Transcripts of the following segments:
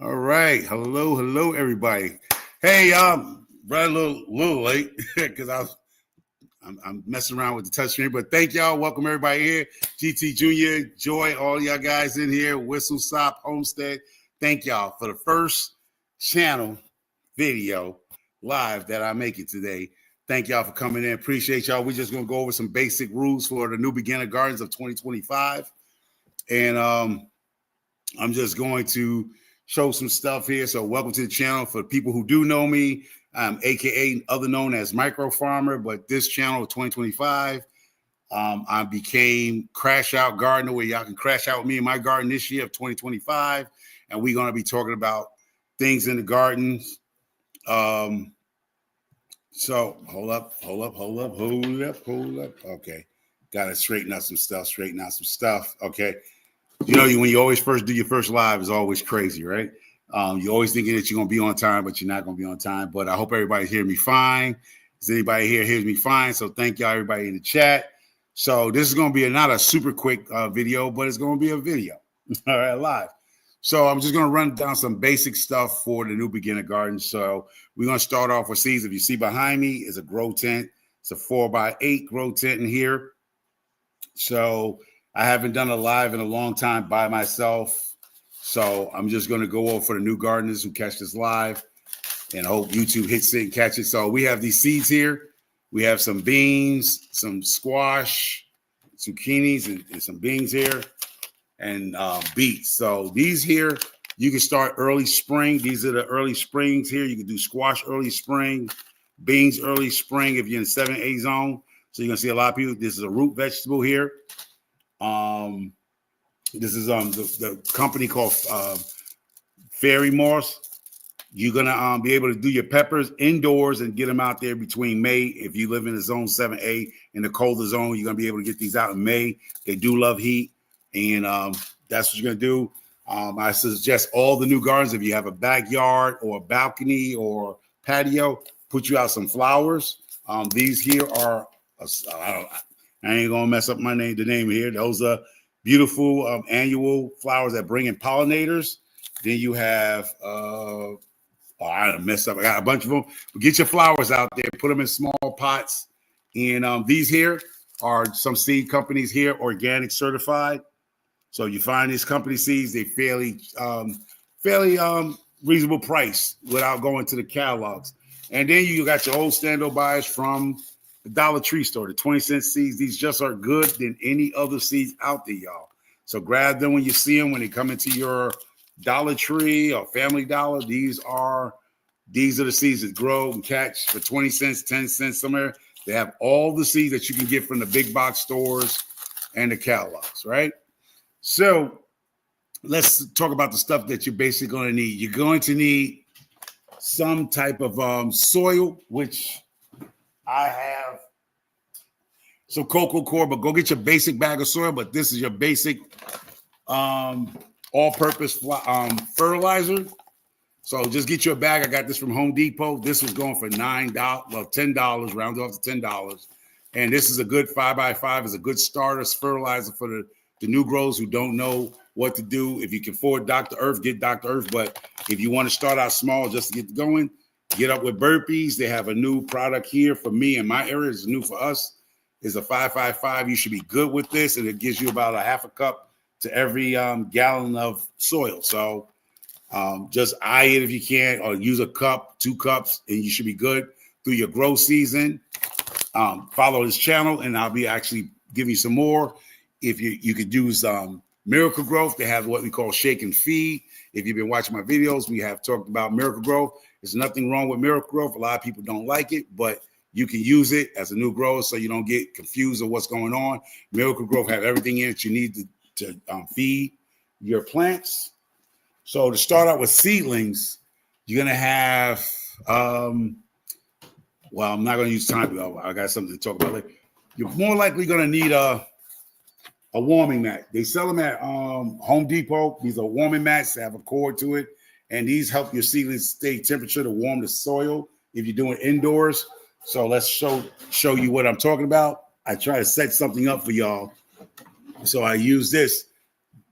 All right. Hello, everybody. Hey, running a little late because I'm messing around with the touchscreen, but thank y'all. Welcome everybody here. GT Junior, Joy, all y'all guys in here. Whistle Stop, Homestead. Thank y'all for the first channel video live that I make it today. Thank y'all for coming in. Appreciate y'all. We're just gonna go over some basic rules for the new beginner gardens of 2025, and I'm just going to show some stuff here. So welcome to the channel. For people who do know me, I'm AKA other known as Micro Farmer, but this channel of 2025, I became Crash Out Gardener, where y'all can crash out with me in my garden this year of 2025. And we're going to be talking about things in the gardens. So hold up. Okay. Got to straighten out some stuff. Okay. You know, when you always first do your first live, is always crazy, right? You're always thinking that you're going to be on time, but you're not going to be on time. But I hope everybody's hearing me fine. Does anybody here hears me fine? So thank y'all, everybody in the chat. So this is going to be not a super quick video, but it's going to be a video, all right, live. So I'm just going to run down some basic stuff for the new beginner garden. So we're going to start off with seeds. If you see behind me is a grow tent. It's a 4x8 grow tent in here. So I haven't done a live in a long time by myself. So I'm just going to go over for the new gardeners who catch this live and hope YouTube hits it and catch it. So we have these seeds here. We have some beans, some squash, zucchinis, and some beans here, and beets. So these here, you can start early spring. These are the early springs here. You can do squash early spring, beans early spring if you're in the 7A zone. So you're going to see a lot of people. This is a root vegetable here. This is the company called Fairy Moss. You're gonna be able to do your peppers indoors and get them out there between May. If you live in the zone 7A in the colder zone, you're gonna be able to get these out in May. They do love heat, and that's what you're gonna do. I suggest all the new gardens, if you have a backyard or a balcony or patio, put you out some flowers. These here are I ain't gonna mess up the name here. Those are beautiful annual flowers that bring in pollinators. Then you have I don't mess up. I got a bunch of them. But get your flowers out there, put them in small pots. And these here are some seed companies here, organic certified. So you find these company seeds, they fairly reasonable price without going to the catalogs. And then you got your old stand-up buyers from the Dollar Tree store, the 20-cent seeds. These just are good than any other seeds out there, y'all. So grab them when you see them, when they come into your Dollar Tree or Family Dollar. These are the seeds that grow and catch for 20 cents, 10 cents somewhere. They have all the seeds that you can get from the big box stores and the catalogs, right? So let's talk about the stuff that you're basically going to need. You're going to need some type of soil, which I have some cocoa core, but go get your basic bag of soil. But this is your basic all-purpose fertilizer. So just get you a bag. I got this from Home Depot. This was going for $9, well, $10, rounded off to $10. And this is a good 5x5. It's a good starter fertilizer for the new grows who don't know what to do. If you can afford Dr. Earth, get Dr. Earth. But if you want to start out small just to get going, get up with Burpees. They have a new product here for me in my area. It's new for us. It's a 5x5. You should be good with this, and it gives you about a half a cup to every gallon of soil. So just eye it if you can, or use a cup, 2 cups, and you should be good through your grow season. Follow this channel, and I'll be actually giving you some more. If you could use Miracle Growth, they have what we call Shake and Feed. If you've been watching my videos, we have talked about Miracle Growth. There's nothing wrong with Miracle Growth. A lot of people don't like it, but you can use it as a new grower so you don't get confused of what's going on. Miracle Growth have everything in it you need to feed your plants. So to start out with seedlings, you're going to have, I'm not going to use time. I got something to talk about later. You're more likely going to need a warming mat. They sell them at Home Depot. These are warming mats that have a cord to it. And these help your seedlings stay temperature to warm the soil if you're doing indoors. So let's show you what I'm talking about. I try to set something up for y'all. So I use this.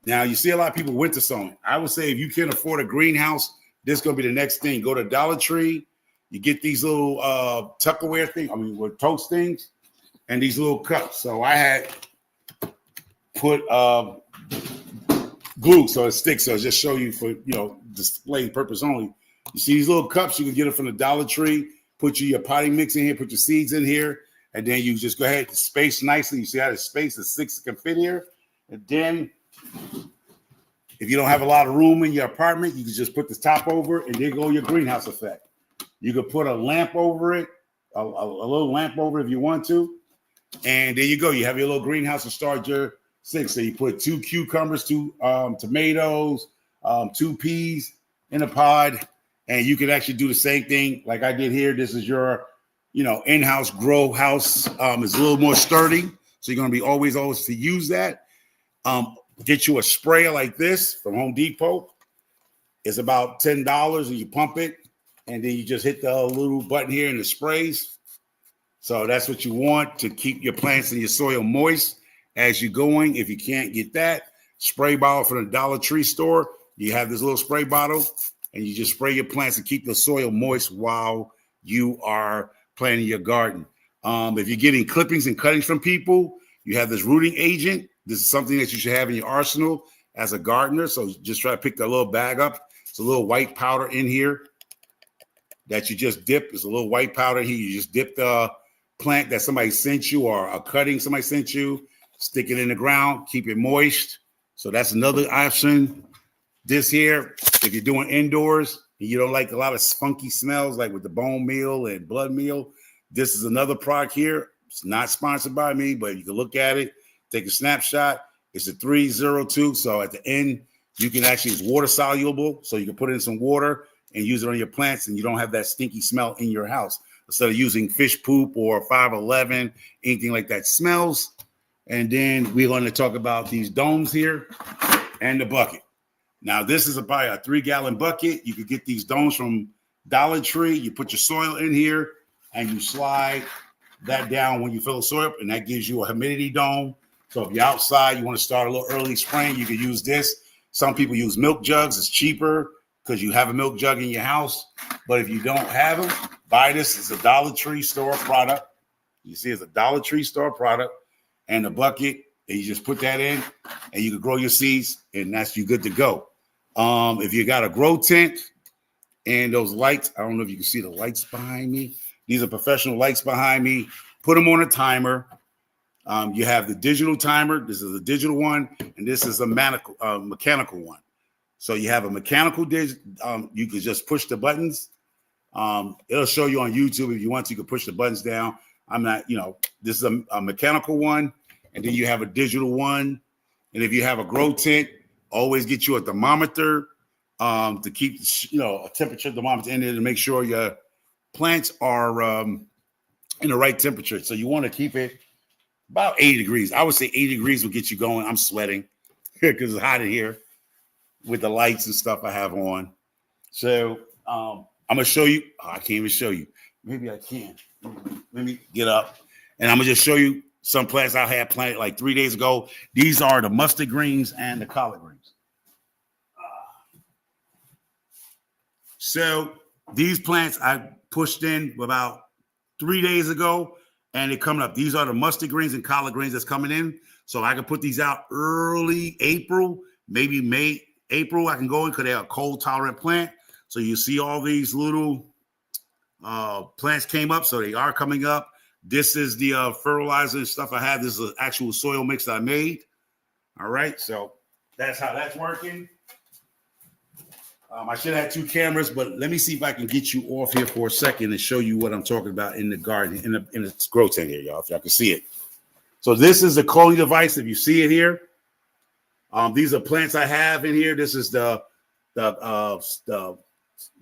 Now, you see a lot of people winter sowing. I would say if you can afford a greenhouse, this is going to be the next thing. Go to Dollar Tree. You get these little Tupperware things, with toast things, and these little cups. So I had put glue so it sticks. So I'll just show you for, display purpose only. You see these little cups, you can get it from the Dollar Tree. Put your potting mix in here, put your seeds in here, and then you just go ahead and space nicely. You see how the space, the 6 can fit here. And then if you don't have a lot of room in your apartment, you can just put the top over and there go your greenhouse effect. You could put a lamp over it, a little lamp over it if you want to. And there you go. You have your little greenhouse to start your 6. So you put 2 cucumbers, 2 tomatoes, 2 peas in a pod. And you can actually do the same thing like I did here. This is your, in-house grow house. It's a little more sturdy. So you're going to be always to use that. Get you a sprayer like this from Home Depot. It's about $10 and you pump it. And then you just hit the little button here and it sprays. So that's what you want to keep your plants and your soil moist as you're going. If you can't get that, spray bottle from the Dollar Tree store. You have this little spray bottle and you just spray your plants to keep the soil moist while you are planting your garden. If you're getting clippings and cuttings from people, you have this rooting agent. This is something that you should have in your arsenal as a gardener. So just try to pick that little bag up. It's a little white powder in here that you just dip. There's a little white powder here. You just dip the plant that somebody sent you or a cutting somebody sent you, stick it in the ground, keep it moist. So that's another option. This here, if you're doing indoors and you don't like a lot of funky smells like with the bone meal and blood meal, this is another product here. It's not sponsored by me, but you can look at it, take a snapshot. It's a 302. So at the end, you can actually, it's water soluble. So you can put it in some water and use it on your plants and you don't have that stinky smell in your house. Instead of using fish poop or 511, anything like that smells. And then we're going to talk about these domes here and the bucket. Now, this is probably a 3-gallon bucket. You could get these domes from Dollar Tree. You put your soil in here and you slide that down when you fill the soil up, and that gives you a humidity dome. So if you're outside, you want to start a little early spring, you could use this. Some people use milk jugs. It's cheaper because you have a milk jug in your house. But if you don't have them, buy this. It's a Dollar Tree store product. You see, it's a Dollar Tree store product and a bucket. And you just put that in and you can grow your seeds and that's you good to go. If you got a grow tent and those lights, I don't know if you can see the lights behind me. These are professional lights behind me. Put them on a timer. You have the digital timer. This is a digital one, and this is a mechanical one. So you have a mechanical you can just push the buttons. It'll show you on YouTube if you want to. You can push the buttons down. I'm not, this is a mechanical one, and then you have a digital one. And if you have a grow tent, always get you a thermometer to keep, a temperature thermometer in there to make sure your plants are in the right temperature. So you want to keep it about 80 degrees. I would say 80 degrees will get you going. I'm sweating because it's hot in here with the lights and stuff I have on. So I'm going to show you. I can't even show you. Maybe I can. Let me get up. And I'm going to just show you some plants I had planted like 3 days ago. These are the mustard greens and the collard greens. So these plants I pushed in about 3 days ago, and they're coming up. These are the mustard greens and collard greens that's coming in. So I can put these out early April, maybe May, April. I can go in because they're a cold tolerant plant. So you see all these little plants came up. So they are coming up. This is the fertilizer and stuff I have. This is an actual soil mix that I made. All right. So that's how that's working. I should have had 2 cameras, but let me see if I can get you off here for a second and show you what I'm talking about in the garden, in the grow tent here, y'all, if y'all can see it. So this is the cloning device. If you see it here, these are plants I have in here. This is the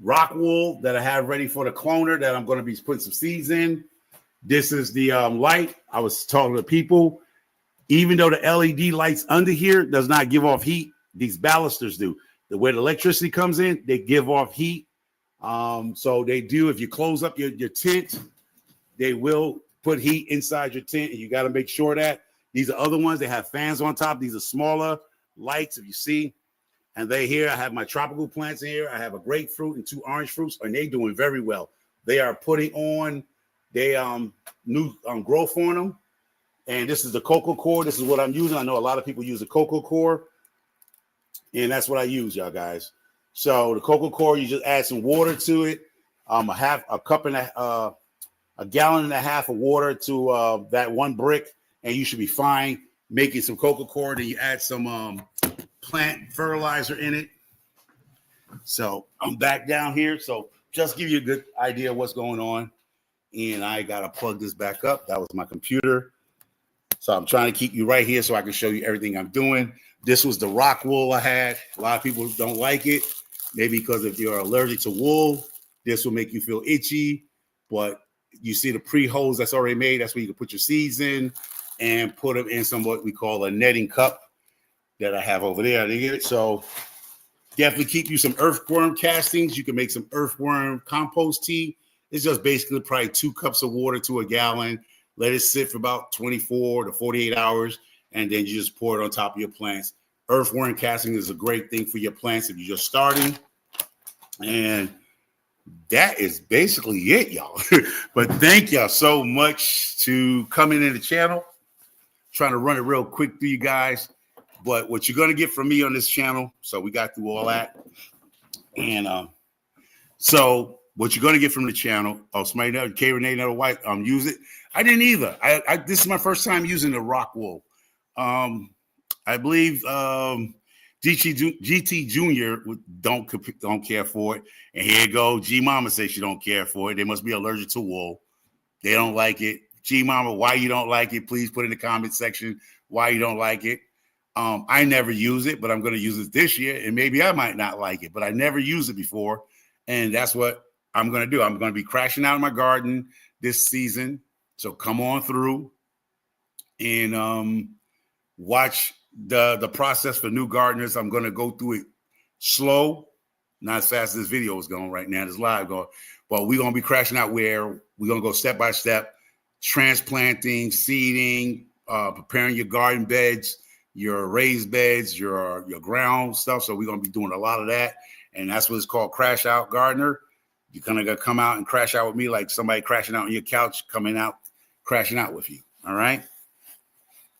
rock wool that I have ready for the cloner that I'm going to be putting some seeds in. This is the light. I was talking to people. Even though the LED lights under here does not give off heat, these ballisters do. The way the electricity comes in, they give off heat. So they do. If you close up your tent, they will put heat inside your tent, and you got to make sure that. These are other ones. They have fans on top. These are smaller, lights, if you see. And they here, I have my tropical plants in here. I have a grapefruit and 2 orange fruits, and they're doing very well. They are putting on new growth on them. And this is the cocoa core. This is what I'm using. I know a lot of people use the cocoa core, and that's what I use, y'all guys. So the cocoa core, you just add some water to it, a gallon and a half of water to that 1 brick, and you should be fine. Making some cocoa core, then you add some plant fertilizer in it. So I'm back down here. So just give you a good idea of what's going on. And I got to plug this back up. That was my computer. So I'm trying to keep you right here so I can show you everything I'm doing. This was the rock wool I had. A lot of people don't like it. Maybe because if you're allergic to wool, this will make you feel itchy. But you see the pre-holes that's already made. That's where you can put your seeds in and put them in some what we call a netting cup that I have over there. So definitely keep you some earthworm castings. You can make some earthworm compost tea. It's just basically probably 2 cups of water to a gallon. Let it sit for about 24 to 48 hours, and then you just pour it on top of your plants. Earthworm casting is a great thing for your plants if you're just starting. And that is basically it, y'all. But thank y'all so much to coming in the channel. Trying to run it real quick through you guys. But what you're going to get from me on this channel, so we got through all that. And so what you're going to get from the channel, somebody know, K. Renee never white, use it. I didn't either. This is my first time using the rock wool. I believe GT Junior don't care for it. And here you go. G Mama says she don't care for it. They must be allergic to wool. They don't like it. G Mama, why you don't like it? Please put in the comment section why you don't like it. I never use it, but I'm going to use it this year, and maybe I might not like it, but I never used it before, and that's what I'm going to do. I'm going to be crashing out in my garden this season, so come on through and watch the process for new gardeners. I'm going to go through it slow, not as fast as this video is going right now. It's live going, but we're going to be crashing out where we're going to go step by step, transplanting, seeding, preparing your garden beds, your raised beds, your ground stuff. So we're going to be doing a lot of that. And that's what it's called, Crash Out Gardener. You're going to come out and crash out with me like somebody crashing out on your couch, coming out, crashing out with you. All right.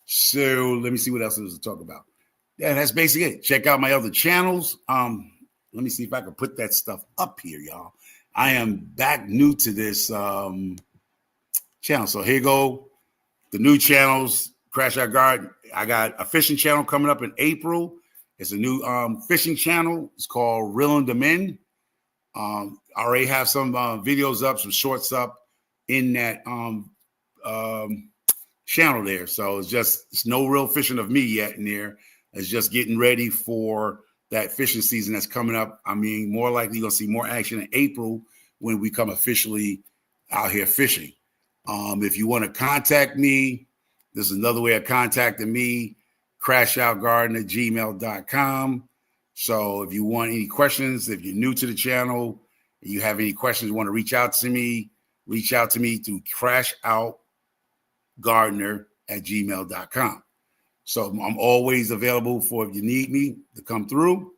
So let me see what else there is to talk about. Yeah, that's basically it. Check out my other channels. Let me see if I can put that stuff up here, y'all. I am back new to this channel. So here you go. The new channels, Crash Out Garden. I got a fishing channel coming up in April. It's a new fishing channel. It's called Reeling Them In. I already have some videos up, some shorts up in that channel there. So it's no real fishing of me yet in there. It's just getting ready for that fishing season that's coming up. I mean, more likely you're going to see more action in April when we come officially out here fishing. If you want to contact me, there's another way of contacting me, crashoutgarden@gmail.com. So if you want any questions, if you're new to the channel, you have any questions, you want to reach out to me through crashoutgardener@gmail.com. So I'm always available for if you need me to come through.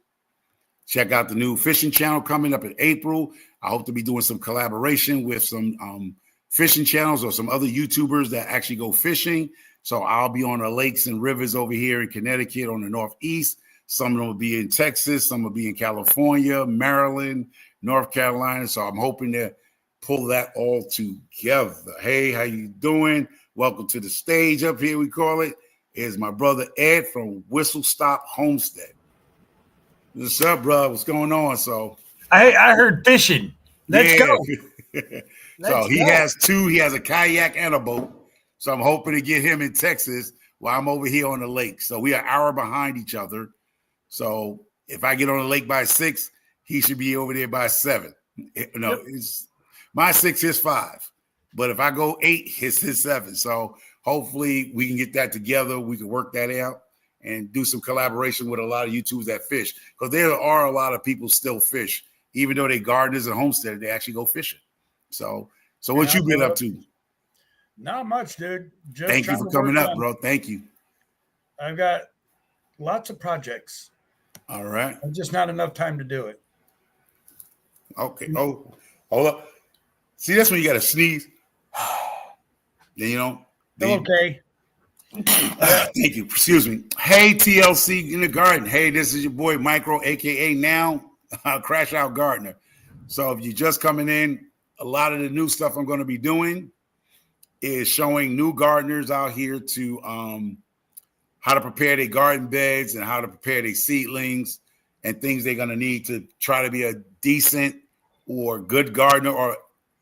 Check out the new fishing channel coming up in April. I hope to be doing some collaboration with some fishing channels or some other YouTubers that actually go fishing. So I'll be on the lakes and rivers over here in Connecticut on the Northeast. Some of them will be in Texas. Some will be in California, Maryland, North Carolina. So I'm hoping to pull that all together. Hey, how you doing? Welcome to the stage up here, we call it. Is my brother Ed from Whistle Stop Homestead. What's up, bro? What's going on? So I heard fishing. Let's go. So he has two. He has a kayak and a boat. So I'm hoping to get him in Texas while I'm over here on the lake. So we are an hour behind each other. So if I get on the lake by 6, he should be over there by 7. It's my 6, his 5. But if I go 8, it's his 7. So hopefully we can get that together. We can work that out and do some collaboration with a lot of YouTubers that fish. Because there are a lot of people still fish. Even though they gardeners and homesteaders, they actually go fishing. So what you been up to? Not much, dude. Thank you for coming up, bro. Thank you. I've got Lots of projects. All right. Just not enough time to do it. Okay. Oh, hold up. See, that's when you got to sneeze. Then you know. Okay. Thank you. Excuse me. Hey, TLC in the garden. Hey, this is your boy Micro, aka now Crash Out Gardener. So if you're just coming in, a lot of the new stuff I'm going to be doing is showing new gardeners out here to how to prepare their garden beds and how to prepare their seedlings and things they're going to need to try to be a decent or good gardener, or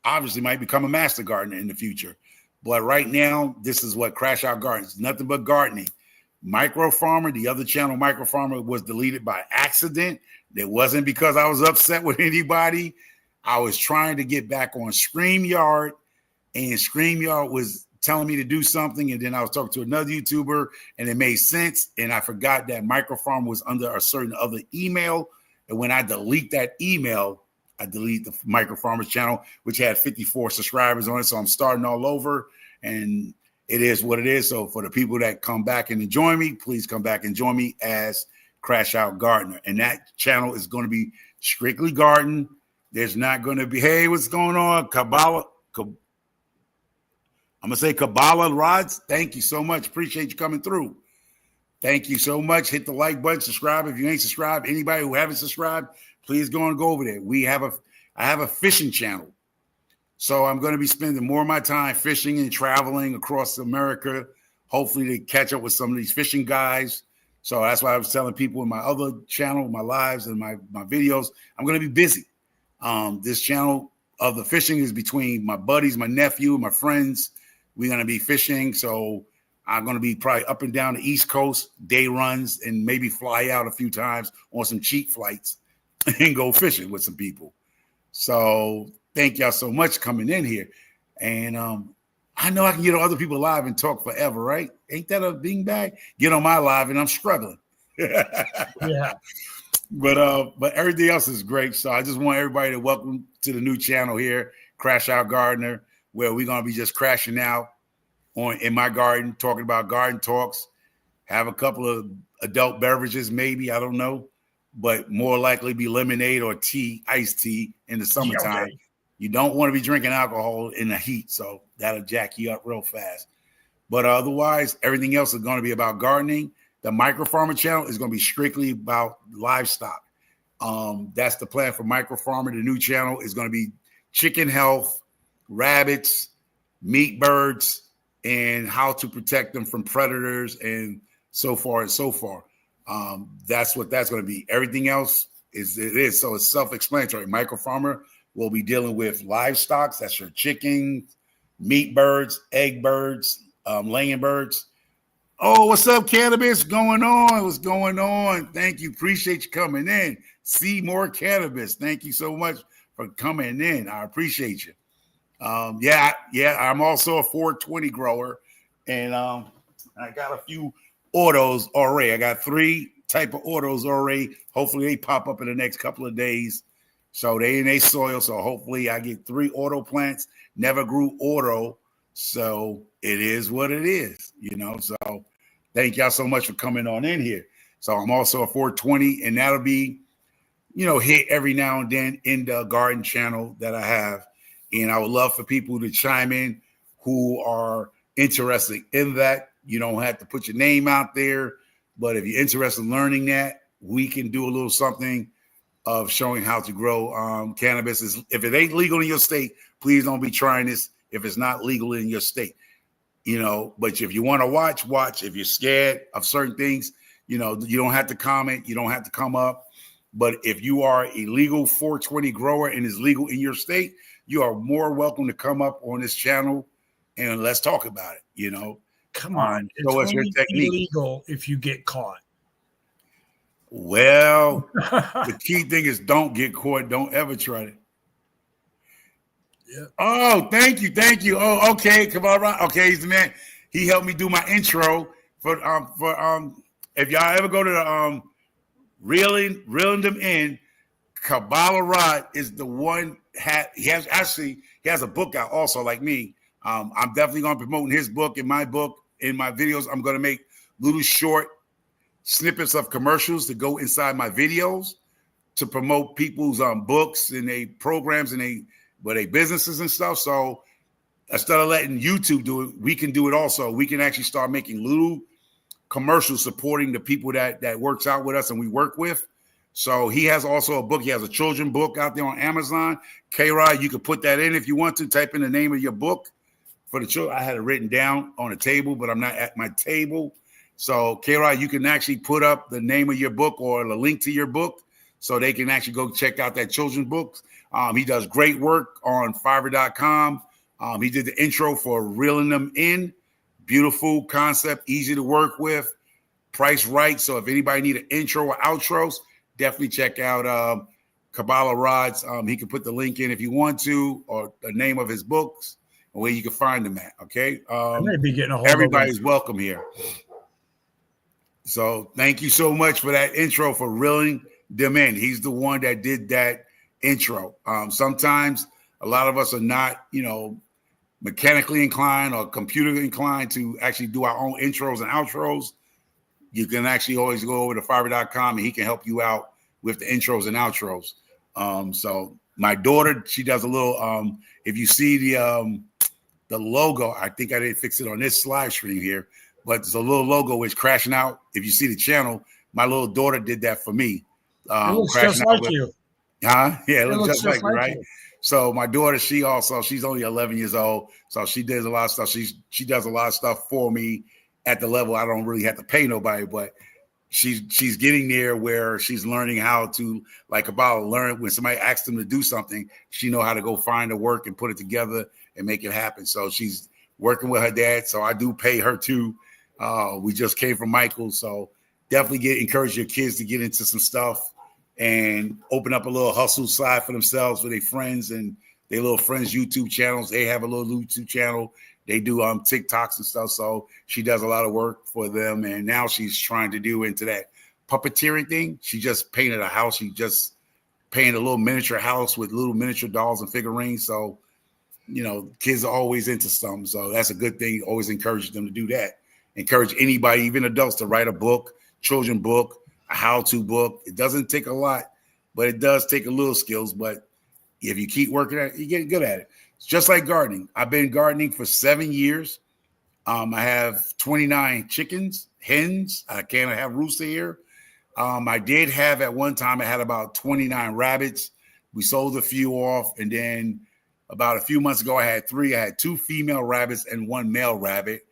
obviously might become a master gardener in the future. But right now, this is what Crash Out Gardens, nothing but gardening. Micro Farmer, the other channel, Micro Farmer, was deleted by accident. It wasn't because I was upset with anybody. I was trying to get back on StreamYard, and StreamYard was telling me to do something. And then I was talking to another YouTuber, and it made sense. And I forgot that Micro Farmer was under a certain other email. And when I delete that email, I delete the Micro Farmers channel, which had 54 subscribers on it. So I'm starting all over, and it is what it is. So for the people that come back and join me, please come back and join me as Crash Out Gardener. And that channel is going to be strictly garden. There's not going to be, hey, what's going on? I'm going to say Kabbalah Rods. Thank you so much. Appreciate you coming through. Thank you so much. Hit the like button, subscribe if you ain't subscribed. Anybody who haven't subscribed, please go over there. I have a fishing channel. So I'm going to be spending more of my time fishing and traveling across America, hopefully to catch up with some of these fishing guys. So that's why I was telling people in my other channel, my lives and my videos, I'm going to be busy. This channel of the fishing is between my buddies, my nephew, my friends. We're going to be fishing. So I'm going to be probably up and down the East Coast, day runs, and maybe fly out a few times on some cheap flights and go fishing with some people. So thank y'all so much coming in here. And I know I can get on other people live and talk forever, right? Ain't that a beanbag? Get on my live and I'm struggling. Yeah. But everything else is great. So I just want everybody to welcome to the new channel here, Crash Out Gardener, where we're going to be just crashing out in my garden, talking about garden talks, have a couple of adult beverages, maybe, I don't know, but more likely be lemonade or tea, iced tea in the summertime. Okay. You don't want to be drinking alcohol in the heat, so that'll jack you up real fast. But otherwise, everything else is going to be about gardening. The Micro Farmer channel is going to be strictly about livestock. That's the plan for Micro Farmer. The new channel is going to be chicken health, rabbits, meat birds, and how to protect them from predators and so far and so far. That's what that's going to be. Everything else is. So it's self-explanatory. Micro Farmer will be dealing with livestock. That's your chickens, meat birds, egg birds, laying birds. Oh, what's up, Cannabis? Going on? What's going on? Thank you. Appreciate you coming in. See more Cannabis. Thank you so much for coming in. I appreciate you. Yeah. I'm also a 420 grower, and I got a few autos already. I got 3 type of autos already. Hopefully they pop up in the next couple of days. So they in a soil. So hopefully I get 3 auto plants. Never grew auto. So it is what it is, So thank y'all so much for coming on in here. So I'm also a 420, and that'll be, hit every now and then in the garden channel that I have. And I would love for people to chime in who are interested in that. You don't have to put your name out there, but if you're interested in learning that, we can do a little something of showing how to grow cannabis. If it ain't legal in your state, please don't be trying this if it's not legal in your state. But if you want to watch. If you're scared of certain things, you don't have to comment. You don't have to come up. But if you are a legal 420 grower and is legal in your state, you are more welcome to come up on this channel and let's talk about it, Come on. So it's only illegal if you get caught. Well, the key thing is don't get caught. Don't ever try it. Yeah. Oh, thank you. Oh, okay. Come on, right. Okay, he's the man. He helped me do my intro for if y'all ever go to the reeling them in, Kabbalah Rod is the one. He has a book out also, like me. I'm definitely going to promote his book and my book in my videos. I'm going to make little short snippets of commercials to go inside my videos to promote people's books and they programs and they businesses and stuff. So instead of letting YouTube do it, we can do it also. We can actually start making little commercials supporting the people that works out with us and we work with. So he has also a book. He has a children book out there on Amazon. K-Rod, you can put that in if you want to. Type in the name of your book for the children. I had it written down on a table, but I'm not at my table. So K-Rod, you can actually put up the name of your book or the link to your book so they can actually go check out that children's book. He does great work on Fiverr.com. He did the intro for Reeling Them In. Beautiful concept, easy to work with, price right. So if anybody need an intro or outros, definitely check out Kabbalah Rods. He can put the link in if you want to, or the name of his books, and where you can find them at. Okay. I may be getting a hold Everybody's welcome here. So thank you so much for that intro for Reeling Them In. He's the one that did that intro. Sometimes a lot of us are not, mechanically inclined or computer inclined to actually do our own intros and outros. You can actually always go over to Fiverr.com and he can help you out with the intros and outros. So my daughter, she does a little, if you see the logo, I think I didn't fix it on this live stream here, but there's a little logo which crashing out. If you see the channel, my little daughter did that for me. it looks just like you. Huh? Yeah, it looks just like like right? you. So my daughter, she's only 11 years old. So she does a lot of stuff. She does a lot of stuff for me at the level I don't really have to pay nobody, but she's getting there where she's learning how to, like, about learn when somebody asks them to do something, she know how to go find the work and put it together and make it happen. So she's working with her dad. So I do pay her too. We just came from Michael. So definitely encourage your kids to get into some stuff and open up a little hustle side for themselves with their friends and their little friends' YouTube channels. They have a little YouTube channel. They do TikToks and stuff. So she does a lot of work for them. And now she's trying to do into that puppeteering thing. She just painted a house. She just painted a little miniature house with little miniature dolls and figurines. So, kids are always into something. So that's a good thing. Always encourage them to do that. Encourage anybody, even adults, to write a book, children's book, a how-to book. It doesn't take a lot, but it does take a little skills. But if you keep working at it, you get good at it. It's just like gardening. I've been gardening for 7 years. I have 29 chickens, hens. I can't have rooster here. I did have at one time, I had about 29 rabbits. We sold a few off. And then about a few months ago, I had 3. I had 2 female rabbits and 1 male rabbit.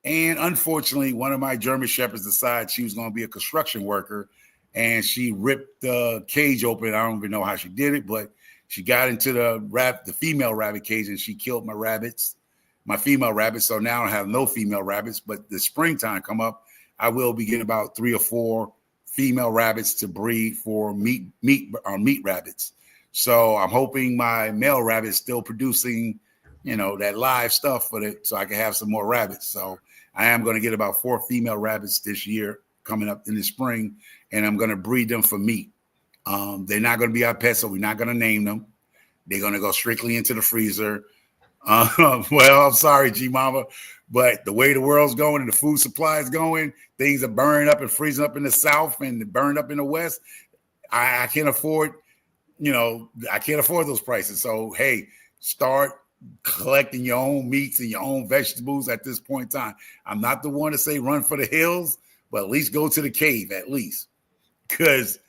And unfortunately, one of my German shepherds decided she was going to be a construction worker, and she ripped the cage open. I don't even know how she did it, but she got into the female rabbit cage, and she killed my female rabbits. So now I have no female rabbits. But the springtime come up, I will be getting about 3 or 4 female rabbits to breed for meat rabbits. So I'm hoping my male rabbit is still producing, that live stuff for it, so I can have some more rabbits. So I am going to get about 4 female rabbits this year coming up in the spring, and I'm going to breed them for meat. They're not going to be our pets, so we're not going to name them. They're going to go strictly into the freezer. Well, I'm sorry, G Mama, but the way the world's going and the food supply is going, things are burning up and freezing up in the South and burned up in the West. I can't afford, I can't afford those prices. So, hey, start collecting your own meats and your own vegetables at this point in time. I'm not the one to say run for the hills, but at least go to the cave at least. Because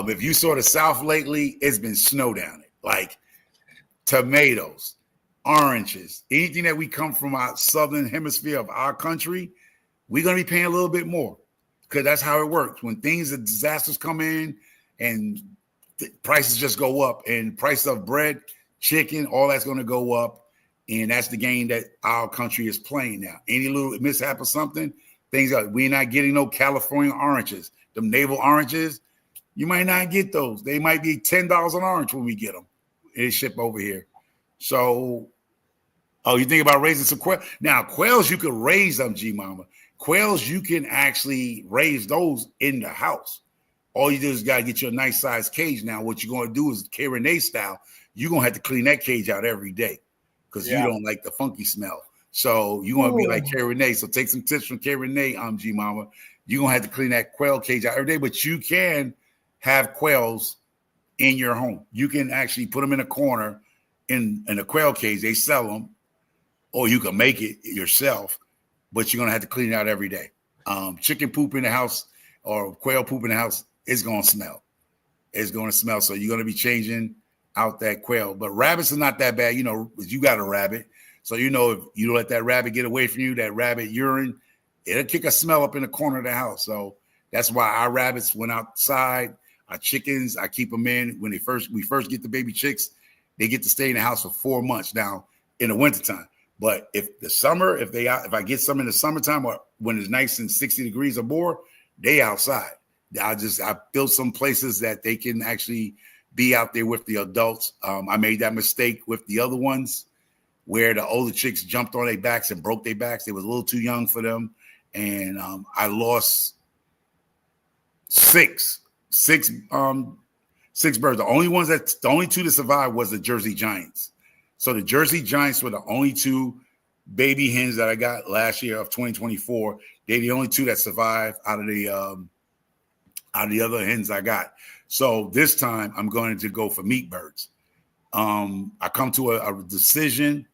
if you saw the South lately, it's been snow down it. Like tomatoes, oranges, anything that we come from our southern hemisphere of our country, we're going to be paying a little bit more because that's how it works. When disasters come in and prices just go up, and price of bread, chicken, all that's going to go up. And that's the game that our country is playing now. Any little mishap or something, things are, we're not getting no California oranges. Them navel oranges, you might not get those. They might be $10 an orange when we get them. They ship over here. So, you think about raising some quail? Now, quails, you could raise them, G Mama. Quails, you can actually raise those in the house. All you do is got to get you a nice size cage. Now, what you're going to do is K-Renee style. You're going to have to clean that cage out every day because you don't like the funky smell. So you want to be like K Renee. So take some tips from K Renee, G Mama. You're gonna have to clean that quail cage out every day, but you can have quails in your home. You can actually put them in a corner in a quail cage. They sell them, or you can make it yourself, but you're gonna have to clean it out every day. Chicken poop in the house or quail poop in the house is gonna smell. It's gonna smell. So you're gonna be changing out that quail. But rabbits are not that bad. You know, you got a rabbit. So you know if you let that rabbit get away from you, that rabbit urine, it'll kick a smell up in the corner of the house. So that's why our rabbits went outside. Our chickens, I keep them in when we first get the baby chicks. They get to stay in the house for 4 months now in the wintertime. But if I get some in the summertime or when it's nice and 60 degrees or more, they outside. I built some places that they can actually be out there with the adults. I made that mistake with the other ones where the older chicks jumped on their backs and broke their backs. They was a little too young for them. And I lost six birds. The only two that survived was the Jersey Giants. So the Jersey Giants were the only two baby hens that I got last year of 2024. They're the only two that survived out of the other hens I got. So this time I'm going to go for meat birds. I come to a decision.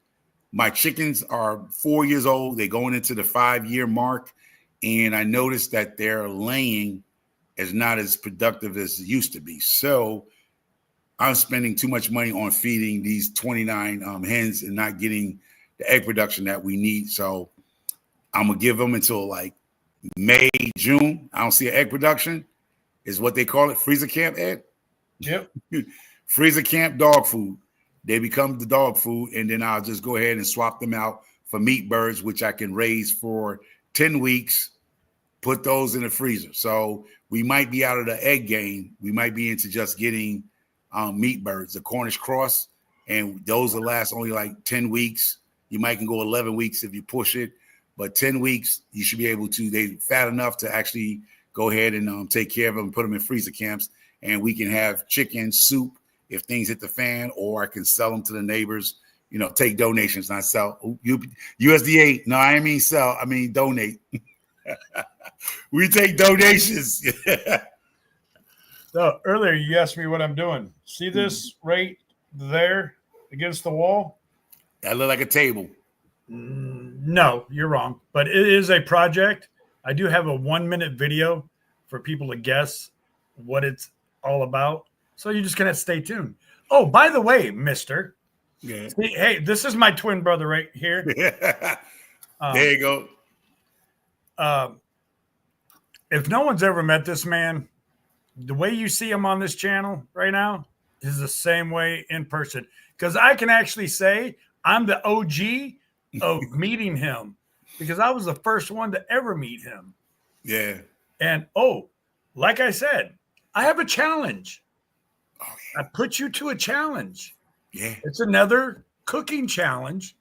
My chickens are 4 years old. They're going into the 5-year mark. And I noticed that their laying is not as productive as it used to be. So I'm spending too much money on feeding these 29 hens and not getting the egg production that we need. So I'm going to give them until like May, June. I don't see an egg production. Is what they call it, freezer camp, Ed? Yep. Freezer camp dog food. They become the dog food, and then I'll just go ahead and swap them out for meat birds, which I can raise for 10 weeks, put those in the freezer. So we might be out of the egg game. We might be into just getting meat birds, the Cornish cross, and those will last only like 10 weeks. You might can go 11 weeks if you push it, but 10 weeks, you should be able to. They're fat enough to actually go ahead and take care of them and put them in freezer camps, and we can have chicken soup if things hit the fan, or I can sell them to the neighbors, take donations, not sell. USDA, no, I mean sell, I mean donate. We take donations. So earlier you asked me what I'm doing. See this right there against the wall? That look like a table. No, you're wrong. But it is a project. I do have a 1-minute video for people to guess what it's all about. So you're just going to stay tuned. Oh, by the way, mister. Yeah. See, hey, this is my twin brother right here. There you go. If no one's ever met this man, the way you see him on this channel right now is the same way in person. Because I can actually say I'm the OG of meeting him because I was the first one to ever meet him. Yeah. And, like I said, I have a challenge. Oh, yeah. I put you to a challenge. Yeah. It's another cooking challenge,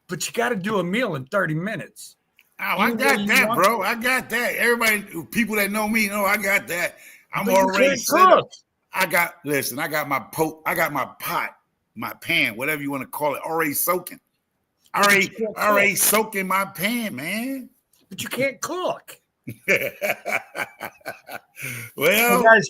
but you got to do a meal in 30 minutes. Oh, I got that, bro. I got that. Everybody, people that know me know I got that. I'm already set up. I got my pot, my pan, whatever you want to call it, already soaking. Already soaking my pan, man. But you can't cook. Well, so guys,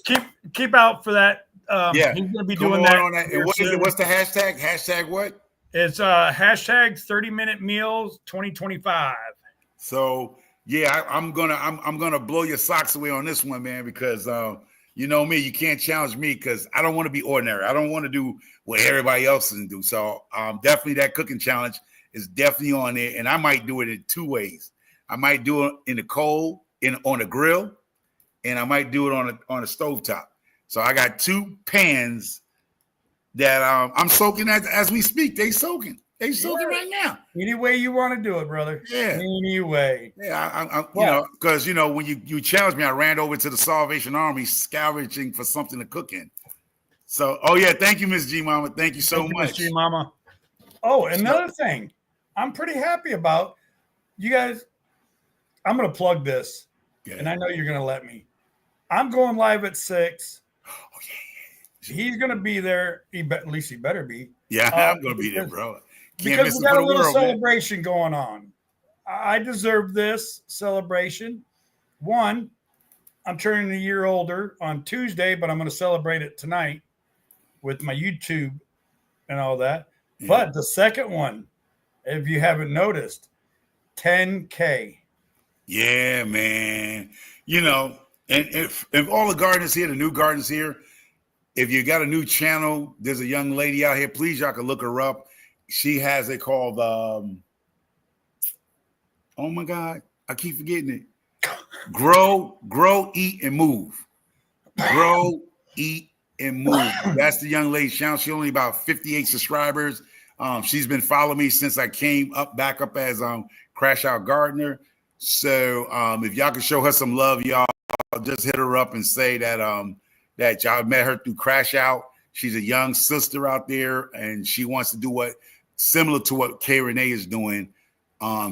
keep out for that. Yeah, he's gonna be doing that. And what is it? What's the hashtag? Hashtag what? It's hashtag 30-minute meals 2025. So yeah, I'm gonna blow your socks away on this one, man, because you know me, you can't challenge me because I don't want to be ordinary. I don't want to do what everybody else can do. So definitely that cooking challenge is definitely on there, and I might do it in 2 ways. I might do it in the cold, on a grill, and I might do it on a stovetop. So I got 2 pans that I'm soaking as we speak. They soaking right now. Any way you want to do it, brother. Yeah. Any way. Yeah. Because when you challenged me, I ran over to the Salvation Army scavenging for something to cook in. So, thank you, Miss G Mama. Thank you so much, Miss G Mama. Oh, another thing I'm pretty happy about. You guys, I'm going to plug this, and I know you're going to let me. I'm going live at 6. Oh, yeah. He's going to be there. At least he better be. Yeah, I'm going to be there, bro. Can't because miss we it for got a the little world, man. celebration going on. I deserve this celebration. One, I'm turning a year older on Tuesday, but I'm going to celebrate it tonight with my YouTube and all that. Yeah. But the second one, if you haven't noticed, 10K. Yeah, man. You know, and if all the gardeners here, the new gardeners here, if you got a new channel, there's a young lady out here. Please, y'all can look her up. She has it called oh my God, I keep forgetting it. Grow, eat, and move. Grow, eat, and move. That's the young lady channel. She only about 58 subscribers. She's been following me since I came back up as Crash Out Gardener. So if y'all can show her some love, y'all just hit her up and say that that y'all met her through Crash Out. She's a young sister out there, and she wants to do what similar to what Kay Renee is doing.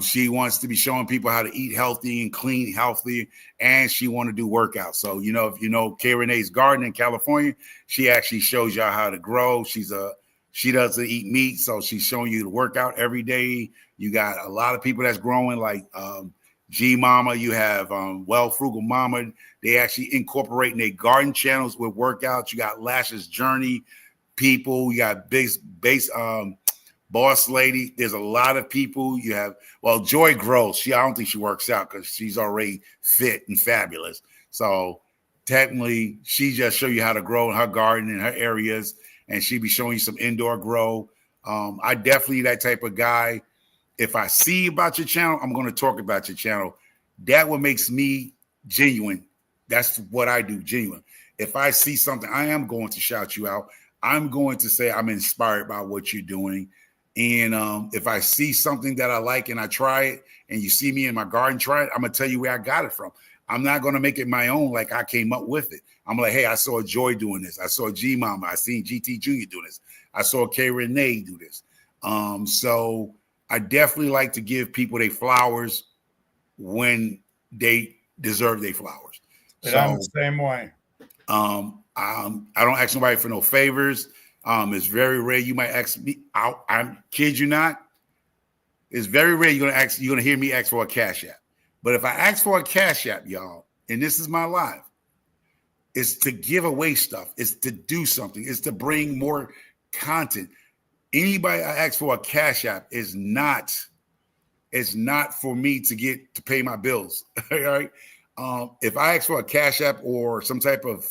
She wants to be showing people how to eat healthy and clean healthy, and she want to do workouts. So, you know, if you know Kay Renee's garden in California, she actually shows y'all how to grow. She doesn't eat meat, so she's showing you to work out every day. You got a lot of people that's growing, like G Mama. You have Well Frugal Mama. They actually incorporating their garden channels with workouts. You got Lashes Journey people. You got base Boss Lady. There's a lot of people. You have, well, Joy Gross. I don't think she works out because she's already fit and fabulous. So technically, she just show you how to grow in her garden in her areas, and she be showing you some indoor grow. I definitely that type of guy. If I see about your channel, I'm going to talk about your channel. That what makes me genuine. That's what I do, genuine. If I see something, I am going to shout you out. I'm going to say I'm inspired by what you're doing. And if I see something that I like and I try it, and you see me in my garden try it, I'm going to tell you where I got it from. I'm not going to make it my own like I came up with it. I'm like, hey, I saw Joy doing this. I saw G Mama. I seen GT Jr. doing this. I saw Kay Renee do this. So I definitely like to give people their flowers when they deserve their flowers. But so I'm the same way. I don't ask nobody for no favors. It's very rare you might ask me. I kid you not. It's very rare you're gonna hear me ask for a cash app. But if I ask for a cash app, y'all, and this is my live, it's to give away stuff. It's to do something. It's to bring more content. Anybody I ask for a cash app is not for me to pay my bills. All right. If I ask for a cash app or some type of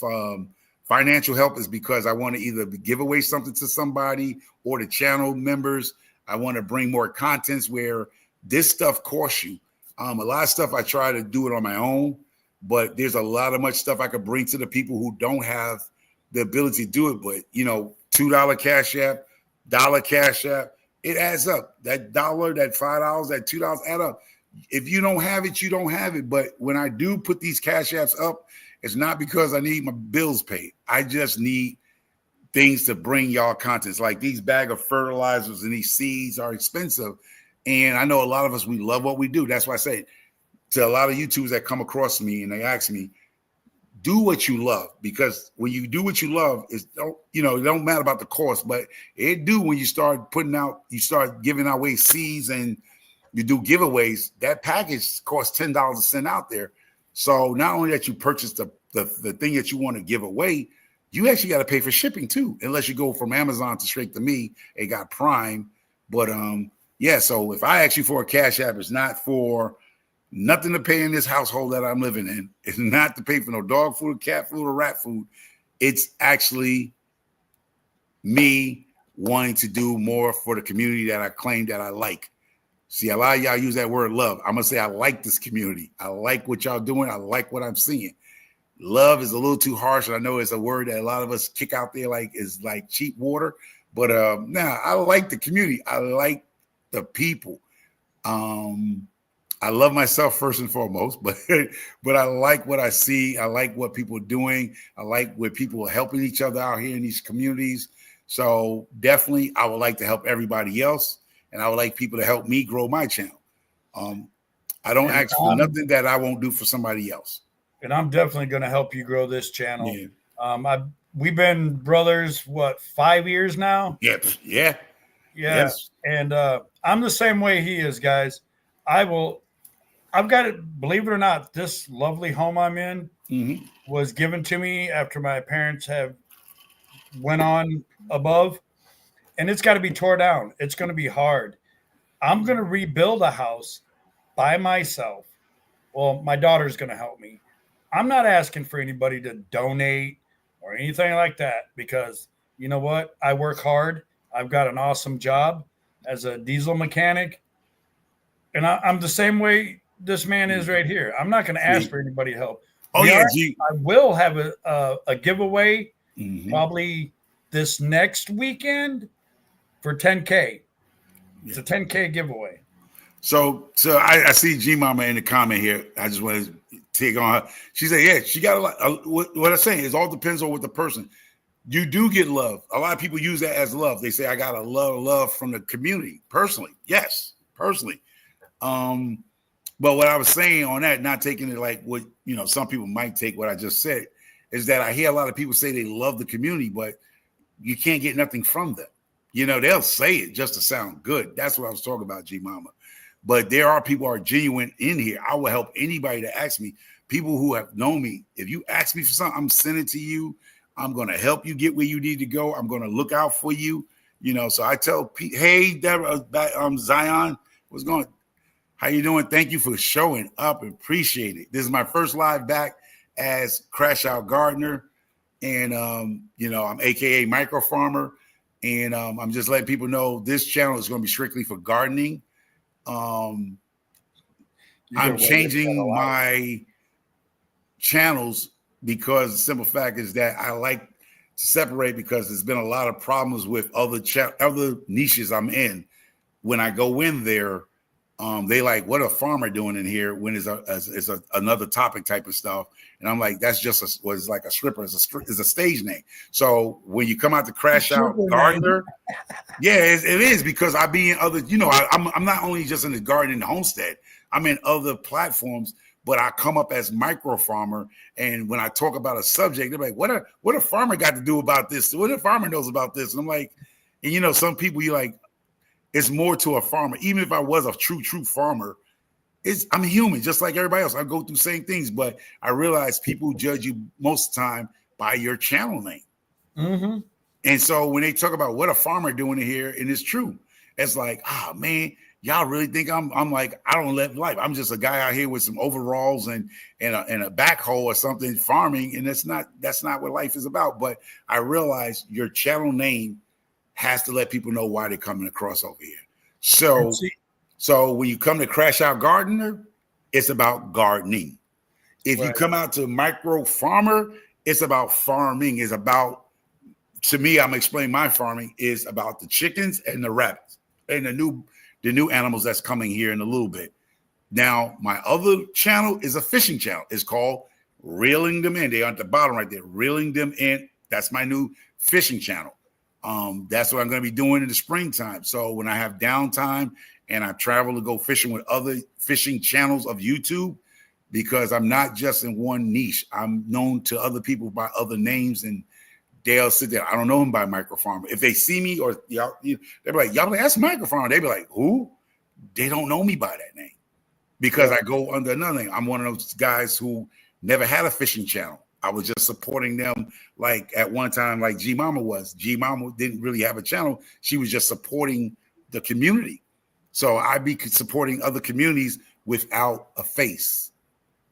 financial help, is because I want to either give away something to somebody or the channel members. I want to bring more contents where this stuff costs you. A lot of stuff I try to do it on my own, but there's a lot of much stuff I could bring to the people who don't have the ability to do it. But, you know, $2 cash app, $1 cash app, it adds up. That $1, that $5, that $2 add up. If you don't have it, you don't have it. But when I do put these cash apps up, it's not because I need my bills paid. I just need things to bring y'all contents. Like these bag of fertilizers and these seeds are expensive. And I know a lot of us, we love what we do. That's why I say to a lot of YouTubers that come across me and they ask me, do what you love. Because when you do what you love, it don't matter about the cost, but it do when you start giving away seeds and you do giveaways. That package costs $10 to send out there. So not only that you purchase the thing that you want to give away, you actually got to pay for shipping too, unless you go from Amazon to straight to me. It got Prime. But yeah, so if I ask you for a cash app, it's not for nothing to pay in this household that I'm living in. It's not to pay for no dog food, cat food, or rat food. It's actually me wanting to do more for the community that I claim that I like. See, a lot of y'all use that word love. I'm going to say I like this community. I like what y'all doing. I like what I'm seeing. Love is a little too harsh. I know it's a word that a lot of us kick out there like is like cheap water. But I like the community. I like the people. I love myself first and foremost, but I like what I see. I like what people are doing. I like where people are helping each other out here in these communities. So definitely I would like to help everybody else. And I would like people to help me grow my channel. I don't ask for nothing that I won't do for somebody else. And I'm definitely going to help you grow this channel. Yeah. We've been brothers, 5 years now? Yep. Yeah. Yeah. Yes. And I'm the same way he is, guys. I've got it, believe it or not, this lovely home I'm in Mm-hmm. was given to me after my parents have went on above, and it's got to be tore down. It's going to be hard. I'm going to rebuild a house by myself. Well, my daughter's going to help me. I'm not asking for anybody to donate or anything like that because you know what? I work hard. I've got an awesome job as a diesel mechanic, and I'm the same way this man is right here. I'm not going to ask See. for anybody help. Oh yeah, G. I will have a giveaway Mm-hmm. probably this next weekend for 10K. It's a 10K giveaway. So I see G Mama in the comment here. I just want to take on her. She said, yeah, she got a lot. What I'm saying is all depends on what the person. You do get love. A lot of people use that as love. They say, I got a love from the community. Personally, yes, personally. But what I was saying on that, not taking it like what, some people might take what I just said, is that I hear a lot of people say they love the community, but you can't get nothing from them. They'll say it just to sound good. That's what I was talking about, G Mama. But there are people who are genuine in here. I will help anybody that asks me. People who have known me. If you ask me for something, I'm sending it to you. I'm going to help you get where you need to go. I'm going to look out for you. So I tell Pete, hey, Deborah, Zion, what's going on? How you doing? Thank you for showing up. Appreciate it. This is my first live back as Crash Out Gardener. And, I'm AKA Micro Farmer. And I'm just letting people know this channel is going to be strictly for gardening. I'm changing my channels because the simple fact is that I like to separate because there's been a lot of problems with other niches I'm in. When I go in there, they like, what a farmer doing in here when it's another topic type of stuff. And I'm like, that's just was like a stripper, is a stage name. So when you come out to Crash Out Gardener, yeah, it is because I be in other, I'm not only just in the garden and the homestead, I'm in other platforms, but I come up as Micro Farmer. And when I talk about a subject, they're like, what a farmer got to do about this? What a farmer knows about this? And I'm like, and some people you like, it's more to a farmer. Even if I was a true farmer, I'm human, just like everybody else. I go through same things, but I realize people judge you most of the time by your channel name. Mm-hmm. And so when they talk about what a farmer doing in here, and it's true, it's like, man, y'all really think I'm like, I don't live life. I'm just a guy out here with some overalls and a backhoe or something farming. And that's not what life is about. But I realize your channel name has to let people know why they're coming across over here. So when you come to Crash Out Gardener, it's about gardening. If you come out to Micro Farmer, it's about farming. It's about, to me, I'm explaining my farming is about the chickens and the rabbits and the new animals that's coming here in a little bit. Now, my other channel is a fishing channel. It's called Reeling Them In. They're at the bottom right there, Reeling Them In. That's my new fishing channel. That's what I'm going to be doing in the springtime. So when I have downtime and I travel to go fishing with other fishing channels of YouTube, because I'm not just in one niche. I'm known to other people by other names, and they'll sit there. I don't know him by Micro Farmer. If they see me or y'all, they'll be like, y'all, that's Micro Farmer. They be like, who? They don't know me by that name because I go under another name. I'm one of those guys who never had a fishing channel. I was just supporting them like at one time, like G Mama was. G Mama didn't really have a channel. She was just supporting the community. So I'd be supporting other communities without a face.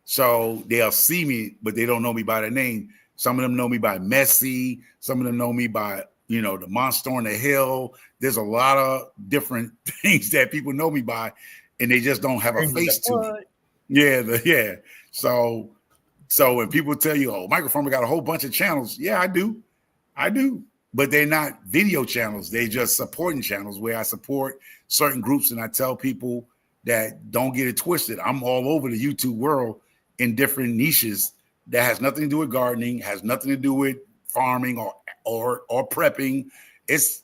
So they'll see me, but they don't know me by the name. Some of them know me by Messi. Some of them know me by, the Monster on the Hill. There's a lot of different things that people know me by, and they just don't have a face to me. Yeah. So when people tell you, oh, Micro Farmer got a whole bunch of channels. Yeah, I do. But they're not video channels. They're just supporting channels where I support certain groups, and I tell people that don't get it twisted. I'm all over the YouTube world in different niches that has nothing to do with gardening, has nothing to do with farming or prepping. It's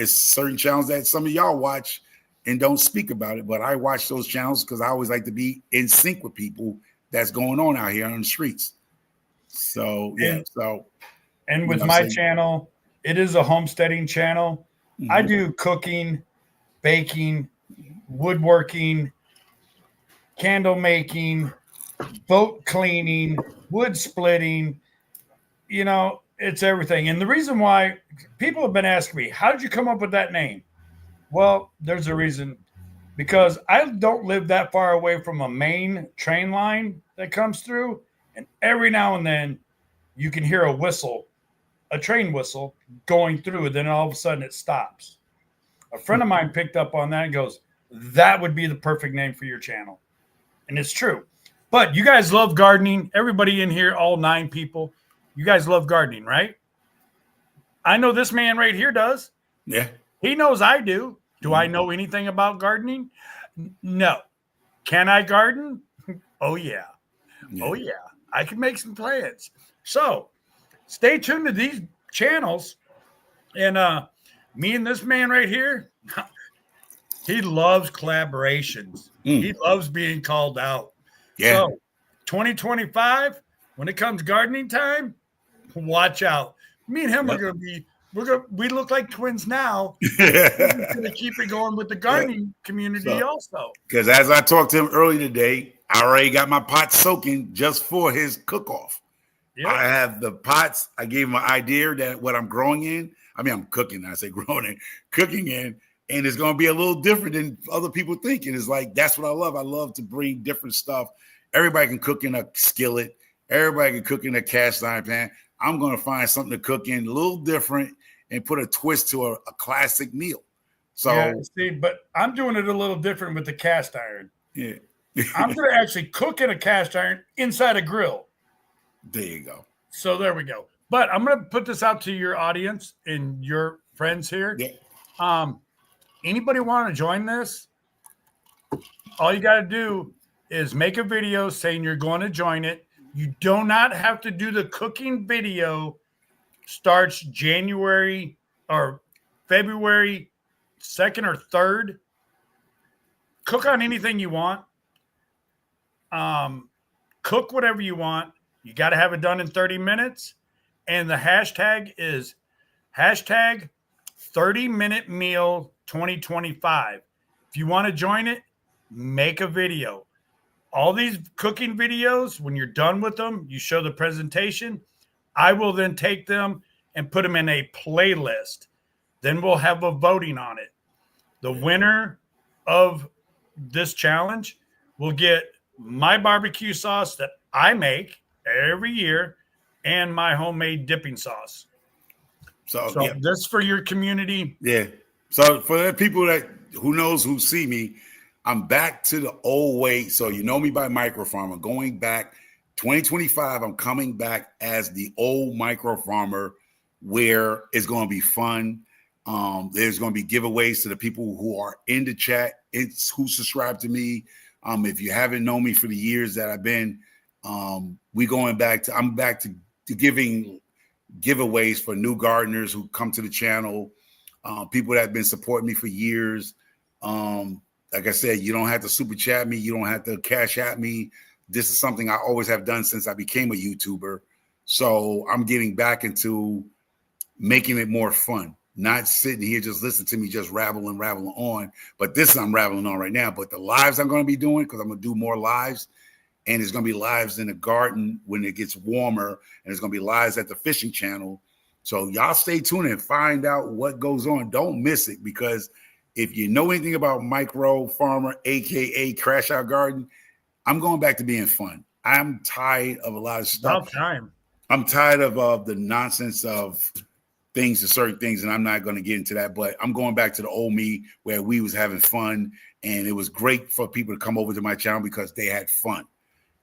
certain channels that some of y'all watch and don't speak about it, but I watch those channels because I always like to be in sync with people that's going on out here on the streets. So yeah. And with my channel, it is a homesteading channel. I do cooking, baking, woodworking, candle making, boat cleaning, wood splitting. You know, it's everything. And the reason why people have been asking me, how did you come up with that name? Well, there's a reason. Because I don't live that far away from a main train line that comes through. And every now and then you can hear a whistle, a train whistle going through, and then all of a sudden it stops. A friend of mine picked up on that and goes, that would be the perfect name for your channel. And it's true. But you guys love gardening. Everybody in here, all 9 people, you guys love gardening, right? I know this man right here does. Yeah. He knows I do. Do I know anything about gardening? No. Can I garden? Oh, yeah. Oh, yeah. I can make some plans. So stay tuned to these channels. And me and this man right here, he loves collaborations. He loves being called out. Yeah. So 2025, when it comes gardening time, watch out. Me and him are going to be, we look like twins now. We're going to keep it going with the gardening community also. Because as I talked to him earlier today, I already got my pots soaking just for his cook-off. Yep. I have the pots. I gave him an idea that what I'm growing in. I mean, I'm cooking. I say growing in, cooking in. And it's going to be a little different than other people think. And it's like, that's what I love. I love to bring different stuff. Everybody can cook in a skillet. Everybody can cook in a cast iron pan. I'm going to find something to cook in a little different and put a twist to a classic meal. So, yeah, see, but I'm doing it a little different with the cast iron. Yeah. I'm going to actually cook in a cast iron inside a grill. There you go. So there we go. But I'm going to put this out to your audience and your friends here. Yeah. Anybody want to join this? All you got to do is make a video saying you're going to join it. You do not have to do the cooking video. Starts January or February 2nd or 3rd. Cook on anything you want. Cook whatever you want. You got to have it done in 30 minutes. And the hashtag is hashtag 30-minute meal 2025. If you want to join it, make a video. All these cooking videos, when you're done with them, you show the presentation. I will then take them and put them in a playlist. Then we'll have a voting on it. The winner of this challenge will get my barbecue sauce that I make every year and my homemade dipping sauce. So yeah. This for your community. Yeah. So for the people who see me, I'm back to the old way. So you know me by Micro Farmer. Going back 2025, I'm coming back as the old Micro Farmer, where it's going to be fun. There's going to be giveaways to the people who are in the chat, who subscribe to me. If you haven't known me for the years that I've been, I'm back to giving giveaways for new gardeners who come to the channel, people that have been supporting me for years. Like I said, you don't have to super chat me. You don't have to cash at me. This is something I always have done since I became a YouTuber. So I'm getting back into making it more fun, not sitting here just listening to me just rattling on. But this I'm rattling on right now. But the lives I'm going to be doing, because I'm going to do more lives, and it's going to be lives in the garden when it gets warmer, and it's going to be lives at the fishing channel. So y'all stay tuned and find out what goes on. Don't miss it, because if you know anything about Micro Farmer, aka Crash Out Garden, I'm going back to being fun. I'm tired of a lot of stuff. About time. I'm tired of the nonsense of things and certain things, and I'm not going to get into that. But I'm going back to the old me where we was having fun, and it was great for people to come over to my channel because they had fun.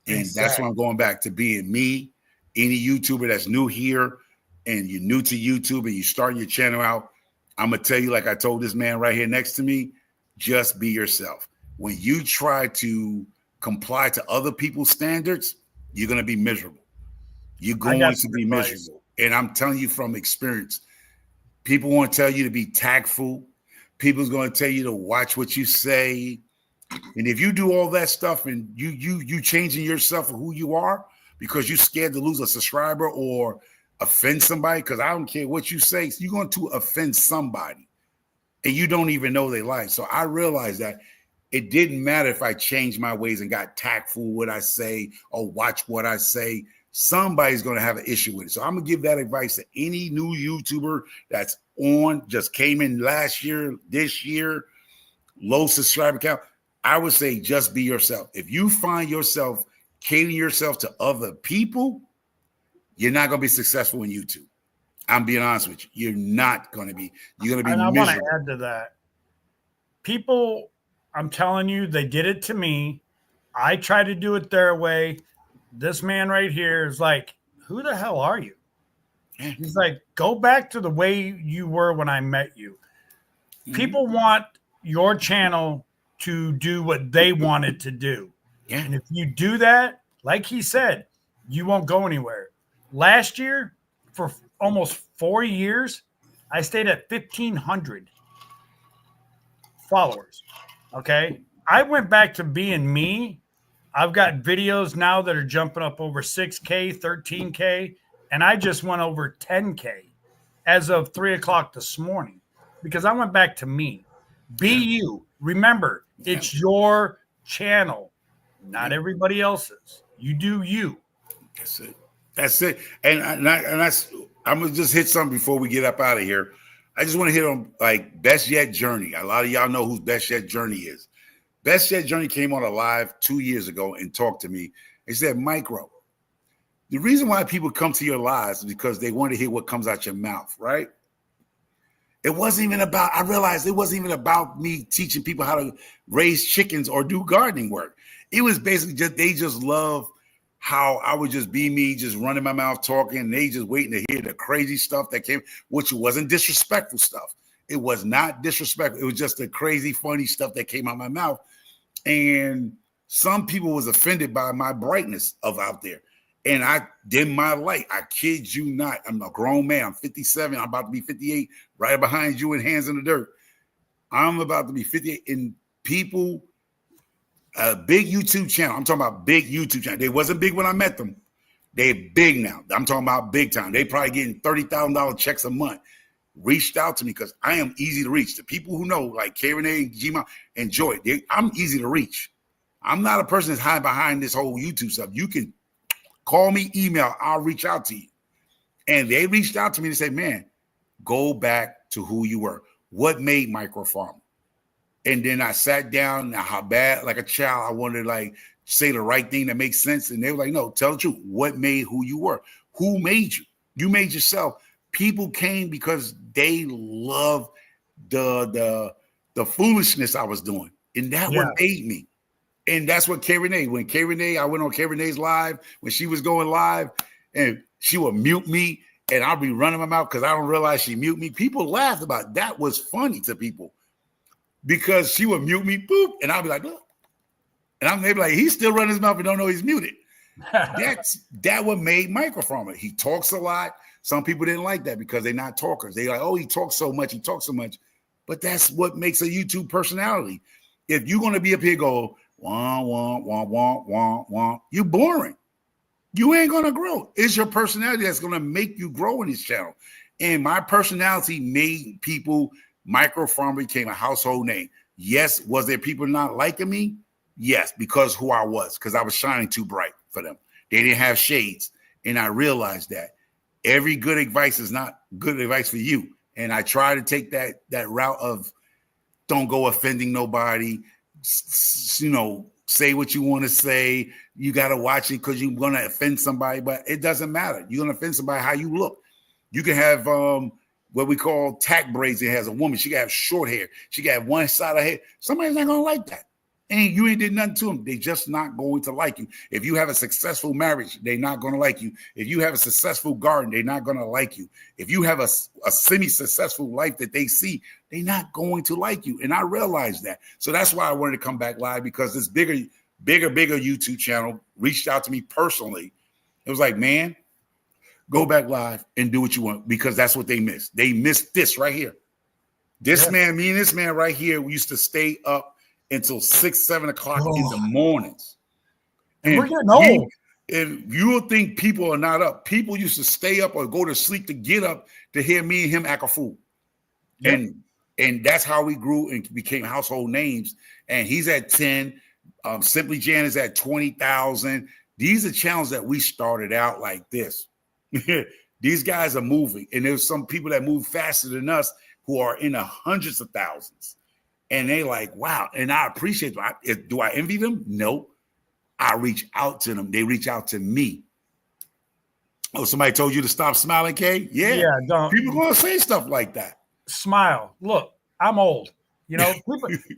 And that's why I'm going back to being me. Any YouTuber that's new here and you're new to YouTube and you starting your channel out, I'm going to tell you, like I told this man right here next to me, just be yourself. When you try to comply to other people's standards, you're going to be miserable. You're going to be miserable. And I'm telling you from experience, people want to tell you to be tactful. People's going to tell you to watch what you say. And if you do all that stuff and you changing yourself for who you are because you're scared to lose a subscriber or offend somebody, because I don't care what you say, you're going to offend somebody. and you don't even know their life. So I realized that it didn't matter if I changed my ways and got tactful with what I say or watch what I say. Somebody's going to have an issue with it. So I'm going to give that advice to any new YouTuber that's on, just came in last year, this year, low subscriber count. I would say just be yourself. If you find yourself catering yourself to other people, you're not going to be successful in YouTube. I'm being honest with you. You're not going to be. You're going to be And I miserable. want to add to that. People, I'm telling you, they did it to me. I try to do it their way. This man right here is like, who the hell are you? Yeah. He's like, go back to the way you were when I met you. Mhm. People want your channel to do what they want it to do. Yeah. And if you do that, like he said, you won't go anywhere. Last year, for almost 4 years, I stayed at 1,500 followers. Okay. I went back to being me. I've got videos now that are jumping up over 6K, 13K, and I just went over 10K as of 3:00 this morning because I went back to me. Be you. Remember, it's your channel, not everybody else's. You do you. That's it. That's it. And that's, I'm going to just hit something before we get up out of here. I just want to hit on like Best Yet Journey. A lot of y'all know who Best Yet Journey is. Best Yet Journey came on a live 2 years ago and talked to me. He said, Micro, the reason why people come to your lives is because they want to hear what comes out your mouth, right? It wasn't even about, I realized it wasn't even about me teaching people how to raise chickens or do gardening work. It was basically just, they just love how I would just be me, just running my mouth talking, and they just waiting to hear the crazy stuff that came, which wasn't disrespectful stuff. It was not disrespectful. It was just the crazy, funny stuff that came out of my mouth. And some people was offended by my brightness of out there. And I dim my light. I kid you not. I'm a grown man. I'm 57. I'm about to be 58, right behind you in Hands in the Dirt. I'm about to be 58. And people, a big YouTube channel. I'm talking about big YouTube channel. They wasn't big when I met them. They're big now. I'm talking about big time. They probably getting $30,000 checks a month. Reached out to me because I am easy to reach. The people who know, like Karen A and Gma, enjoy it. I'm easy to reach. I'm not a person that's hiding behind this whole YouTube stuff. You can call me, email, I'll reach out to you. And they reached out to me and said, man, go back to who you were. What made Micro Farmer? And then I sat down, how bad, like a child, I wanted to like say the right thing that makes sense. And they were like, no, tell the truth. What made who you were? Who made you? You made yourself. People came because they loved the foolishness I was doing. And that what made me. And that's what Karen A, when Karen A, I went on Karen A's live, when she was going live, and she would mute me, and I'll be running my mouth because I don't realize she mute me. People laughed about it. That was funny to people because she would mute me, boop, and I'll be like, look. And I'm maybe like, he's still running his mouth and don't know he's muted. That what made Micro Farmer. He talks a lot. Some people didn't like that because they're not talkers. They like, oh, he talks so much. But that's what makes a YouTube personality. If you're going to be up here go, wah, wah, wah, wah, wah, wah, you're boring. You ain't going to grow. It's your personality that's going to make you grow in this channel. And my personality made people, Micro Farmer became a household name. Yes, was there people not liking me? Yes, because who I was, because I was shining too bright for them. They didn't have shades. And I realized that every good advice is not good advice for you. And I try to take that route of don't go offending nobody, say what you want to say. You got to watch it because you're going to offend somebody, but it doesn't matter. You're going to offend somebody how you look. You can have what we call tack braids. It has a woman. She can have short hair. She can have one side of her hair. Somebody's not going to like that. And you ain't did nothing to them. They just not going to like you. If you have a successful marriage, they're not going to like you. If you have a successful garden, they're not going to like you. If you have a semi-successful life that they see, they're not going to like you. And I realized that. So that's why I wanted to come back live, because this bigger YouTube channel reached out to me personally. It was like, man, go back live and do what you want, because that's what they missed. They missed this right here. This man, me and this man right here, we used to stay up until 6, 7 o'clock in the mornings. And we're getting old. And you'll think people are not up. People used to stay up or go to sleep to get up to hear me and him act a fool. Yep. And And that's how we grew and became household names. And he's at 10. Simply Jan is at 20,000. These are channels that we started out like this. These guys are moving. And there's some people that move faster than us who are in the hundreds of thousands. And they like, wow. And I appreciate them. Do I envy them? No. I reach out to them. They reach out to me. Oh, somebody told you to stop smiling, Kay? Yeah. Don't. People going to say stuff like that. Smile. Look, I'm old. You know,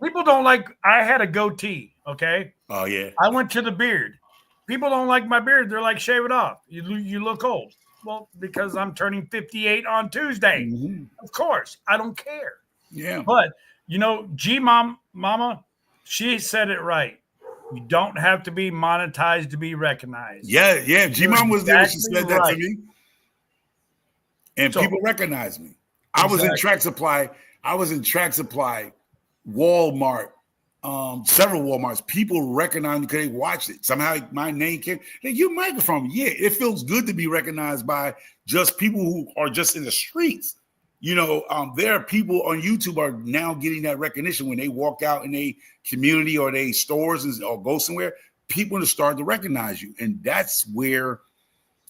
people don't like, I had a goatee, okay? Oh, yeah. I went to the beard. People don't like my beard. They're like, shave it off. You look old. Well, because I'm turning 58 on Tuesday. Mm-hmm. Of course. I don't care. Yeah. But, Mama, she said it right. You don't have to be monetized to be recognized. Yeah. G-Mom was there when she said that to me. And people recognize me. I was in Track Supply. Walmart, several Walmarts. People recognize me because they watched it. Somehow my name came. Like, you Microphone. Yeah, it feels good to be recognized by just people who are just in the streets. There are people on YouTube are now getting that recognition when they walk out in a community or they stores or go somewhere. People are starting to recognize you. And that's where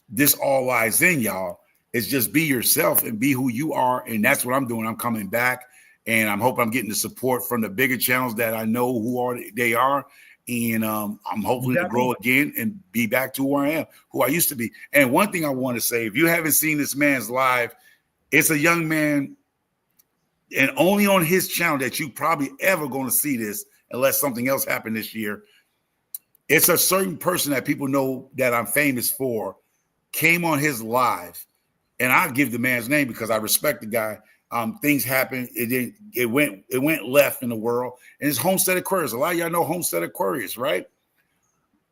this all lies in, y'all. It's just be yourself and be who you are. And that's what I'm doing. I'm coming back. And I'm hoping I'm getting the support from the bigger channels that I know who they are. And I'm hoping to grow again and be back to where I am, who I used to be. And one thing I want to say, if you haven't seen this man's live, it's a young man, and only on his channel that you probably ever going to see this unless something else happened this year. It's a certain person that people know that I'm famous for came on his live, and I'll give the man's name because I respect the guy. Things happened. It went left in the world, and it's Homestead Aquarius. A lot of y'all know Homestead Aquarius, right?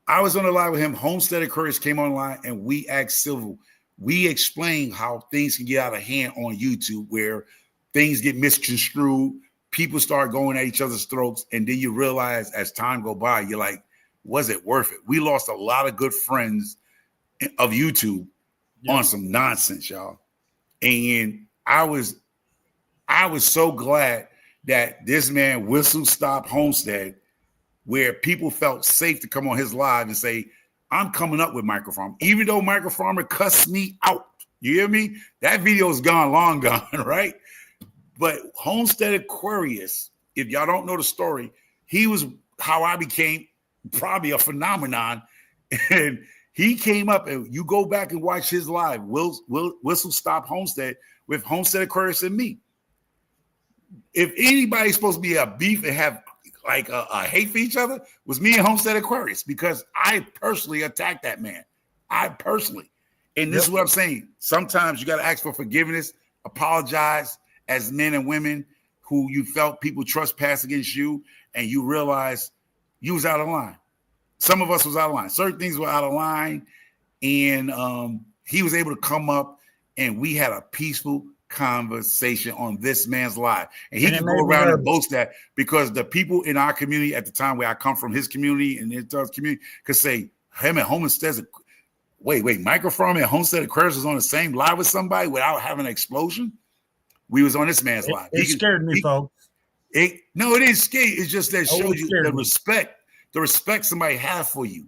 I was on the live with him. Homestead Aquarius came online, and we asked Civil. We explain how things can get out of hand on YouTube, where things get misconstrued, people start going at each other's throats, and then you realize as time go by, you're like, was it worth it? We lost a lot of good friends of YouTube on some nonsense, y'all. And I was so glad that this man Whistle Stop Homestead, where people felt safe to come on his live and say, I'm coming up with Microfarm, even though Microfarmer cussed me out. You hear me? That video is long gone, right? But Homestead Aquarius, if y'all don't know the story, he was how I became probably a phenomenon. And he came up, and you go back and watch his live, Whistle Stop Homestead, with Homestead Aquarius and me. If anybody's supposed to be a beef and have like a hate for each other, was me and Homestead Aquarius, because I personally attacked that man. And this is what I'm saying. Sometimes you got to ask for forgiveness, apologize as men and women who you felt people trespass against you, and you realize you was out of line. Some of us was out of line. Certain things were out of line, and he was able to come up, and we had a peaceful conversation on this man's live. And he can go around and boast that, because the people in our community at the time, where I come from, his community and his community, could say, him and Homestead, wait, Microfarm and Homestead Aquarius was on the same live with somebody without having an explosion. We was on this man's live. It scared me, folks. It didn't scare you. It's just that showed you the respect somebody have for you.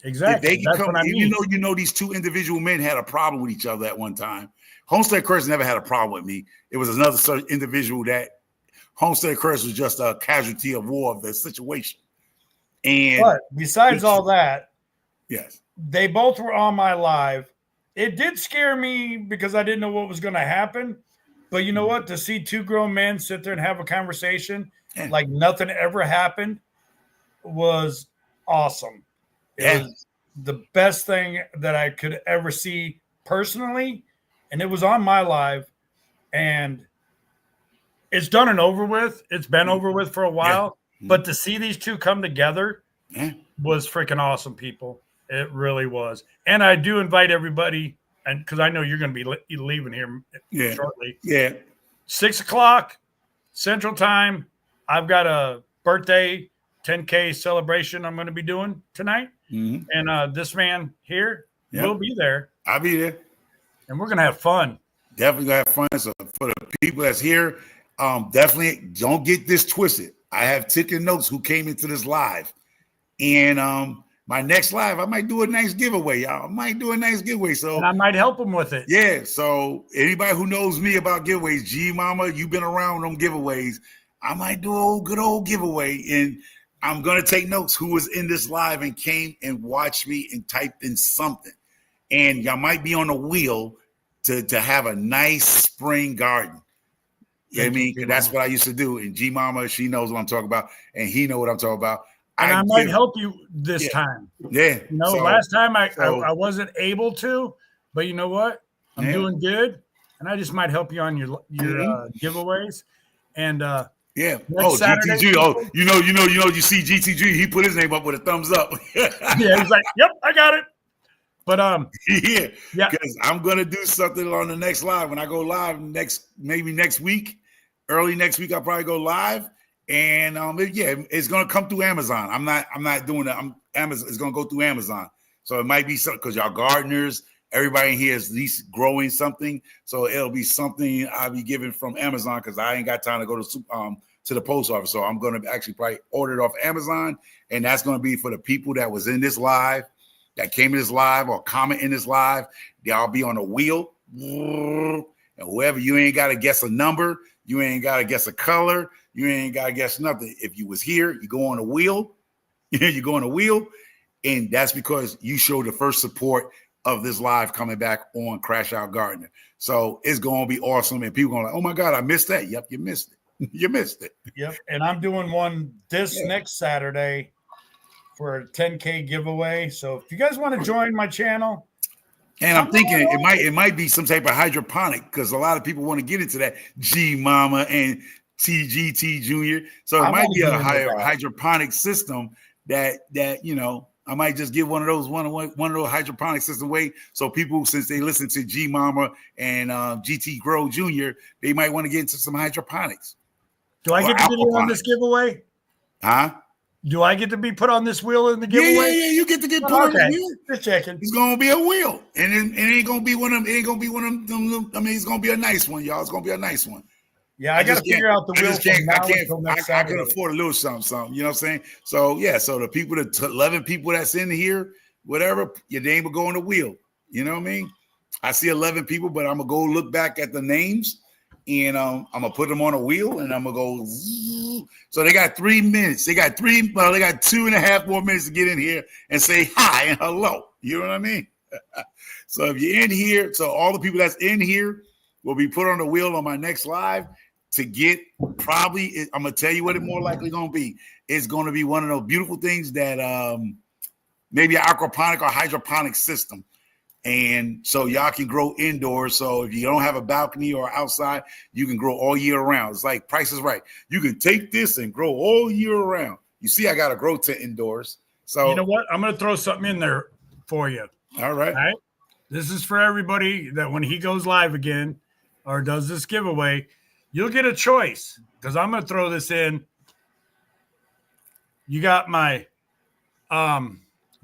Exactly. That's what I mean. You know, these two individual men had a problem with each other at one time. Homestead Aquarius never had a problem with me. It was another certain individual that Homestead Aquarius was just a casualty of war of the situation. But besides all that, yes, they both were on my live. It did scare me because I didn't know what was going to happen. But you know what? To see two grown men sit there and have a conversation like nothing ever happened was awesome. It was the best thing that I could ever see personally. And it was on my live, and it's done and over with. It's been over with for a while, but to see these two come together was freaking awesome, people. It really was. And I do invite everybody, and because I know you're going to be leaving here shortly. 6:00 Central Time. I've got a birthday 10K celebration I'm going to be doing tonight. Mm-hmm. And this man here will be there. I'll be there. And we're going to have fun. Definitely going to have fun. So for the people that's here, definitely don't get this twisted. I have taken notes who came into this live, and my next live I might do a nice giveaway. Y'all I might do a nice giveaway. So and I might help them with it. yeah. So anybody who knows me about giveaways, G Mama, you've been around them giveaways. I might do a good old giveaway, and I'm gonna take notes who was in this live and came and watched me and typed in something, and y'all might be on the wheel to have a nice spring garden. You know what I mean? That's what I used to do. And G Mama, she knows what I'm talking about, and he know what I'm talking about. And I might help you this time. Yeah. You know, last time I wasn't able to, but you know what? I'm doing good, and I just might help you on your giveaways. And yeah. Oh, Saturday, GTG. Oh, you see GTG. He put his name up with a thumbs up. Yeah, he's like, "Yep, I got it." But yeah, because I'm gonna do something on the next live when I go live maybe next week, early next week. I'll probably go live, and it's gonna come through Amazon. I'm not doing that. Amazon. It's gonna go through Amazon, so it might be something because y'all gardeners, everybody in here is at least growing something, so it'll be something I'll be giving from Amazon because I ain't got time to go to the post office. So I'm gonna actually probably order it off Amazon, and that's gonna be for the people that was in this live. That came in this live or comment in this live, y'all be on a wheel. And whoever, you ain't got to guess a number. You ain't got to guess a color. You ain't got to guess nothing. If you was here, you go on a wheel. You go on a wheel. And that's because you showed the first support of this live coming back on Crash Out Gardener. So it's going to be awesome. And people going like, oh my God, I missed that. Yep, you missed it. You missed it. Yep. And I'm doing one next Saturday for a 10K giveaway. So if you guys want to join my channel. And I'm thinking it might be some type of hydroponic because a lot of people want to get into that G Mama and TGT Junior. So it might be a hydroponic system that I might just give one of those hydroponic system way. So people, since they listen to G Mama and GT Grow Junior, they might want to get into some hydroponics. Do I get to be on this giveaway? Huh? Do I get to be put on this wheel in the giveaway? Yeah. You get to get put on the wheel. Just checking. It's gonna be a wheel, and it ain't gonna be one of them. It ain't gonna be one of them. I mean, it's gonna be a nice one, y'all. It's gonna be a nice one. Yeah, I gotta figure out the wheel. I can afford a little something. You know what I'm saying? So yeah. So the people, the 11 people that's in here, whatever, your name will go on the wheel. You know what I mean? I see 11 people, but I'm gonna go look back at the names. And I'm gonna put them on a wheel, and I'm gonna go. So they got 3 minutes. They got 2.5 more minutes to get in here and say hi and hello. You know what I mean? So if you're in here, so all the people that's in here will be put on the wheel on my next live to get. Probably, I'm gonna tell you what it more likely gonna be. It's gonna be one of those beautiful things that maybe an aquaponic or hydroponic system. And so y'all can grow indoors. So if you don't have a balcony or outside, you can grow all year round. It's like Price is Right. You can take this and grow all year round. You see, I got a grow tent indoors. So you know what? I'm going to throw something in there for you. All right. This is for everybody that when he goes live again or does this giveaway, you'll get a choice because I'm going to throw this in. You got my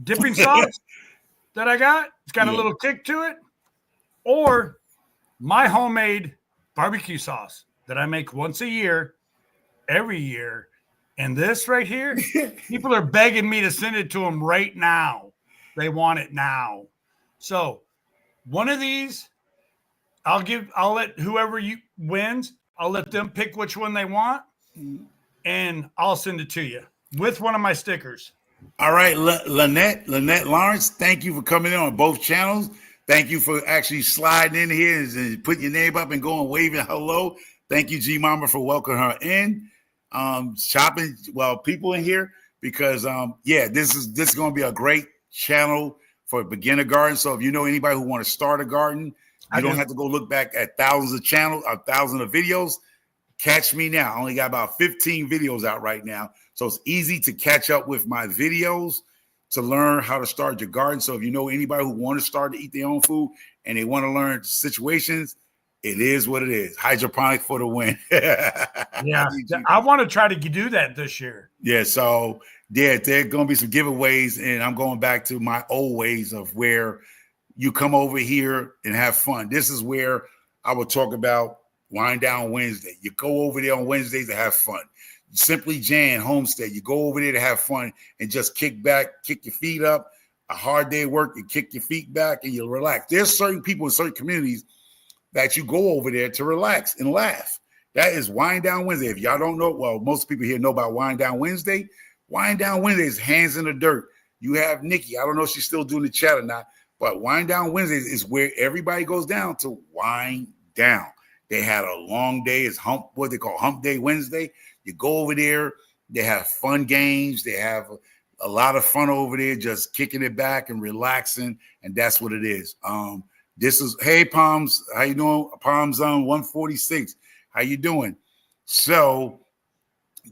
dipping sauce that I got. It's got a little kick to it. Or my homemade barbecue sauce that I make once a year, every year. And this right here, people are begging me to send it to them right now. They want it now. So one of these, I'll let whoever wins, I'll let them pick which one they want. And I'll send it to you with one of my stickers. All right, Lynette Lawrence, thank you for coming in on both channels. Thank you for actually sliding in here and putting your name up and going waving hello. Thank you, G Mama, for welcoming her in. Shopping, people in here because this is going to be a great channel for beginner garden. So if you know anybody who want to start a garden, you don't have to go look back at thousands of videos. Catch me now. I only got about 15 videos out right now. So it's easy to catch up with my videos to learn how to start your garden. So if you know anybody who want to start to eat their own food and they want to learn situations, it is what it is. Hydroponic for the win. Yeah, I want to try to do that this year. Yeah, so there are going to be some giveaways, and I'm going back to my old ways of where you come over here and have fun. This is where I will talk about Wind Down Wednesday. You go over there on Wednesdays to have fun. Simply Jan Homestead. You go over there to have fun and just kick back, kick your feet up. A hard day of work, you kick your feet back and you'll relax. There's certain people in certain communities that you go over there to relax and laugh. That is Wind Down Wednesday. If y'all don't know, well, most people here know about Wind Down Wednesday. Wind Down Wednesday is hands in the dirt. You have Nikki. I don't know if she's still doing the chat or not, but Wind Down Wednesday is where everybody goes down to wind down. They had a long day. It's what they call Hump Day Wednesday. You go over there. They have fun games. They have a lot of fun over there, just kicking it back and relaxing, and that's what it is. This is hey Palms, how you doing? Palms on 146. How you doing? So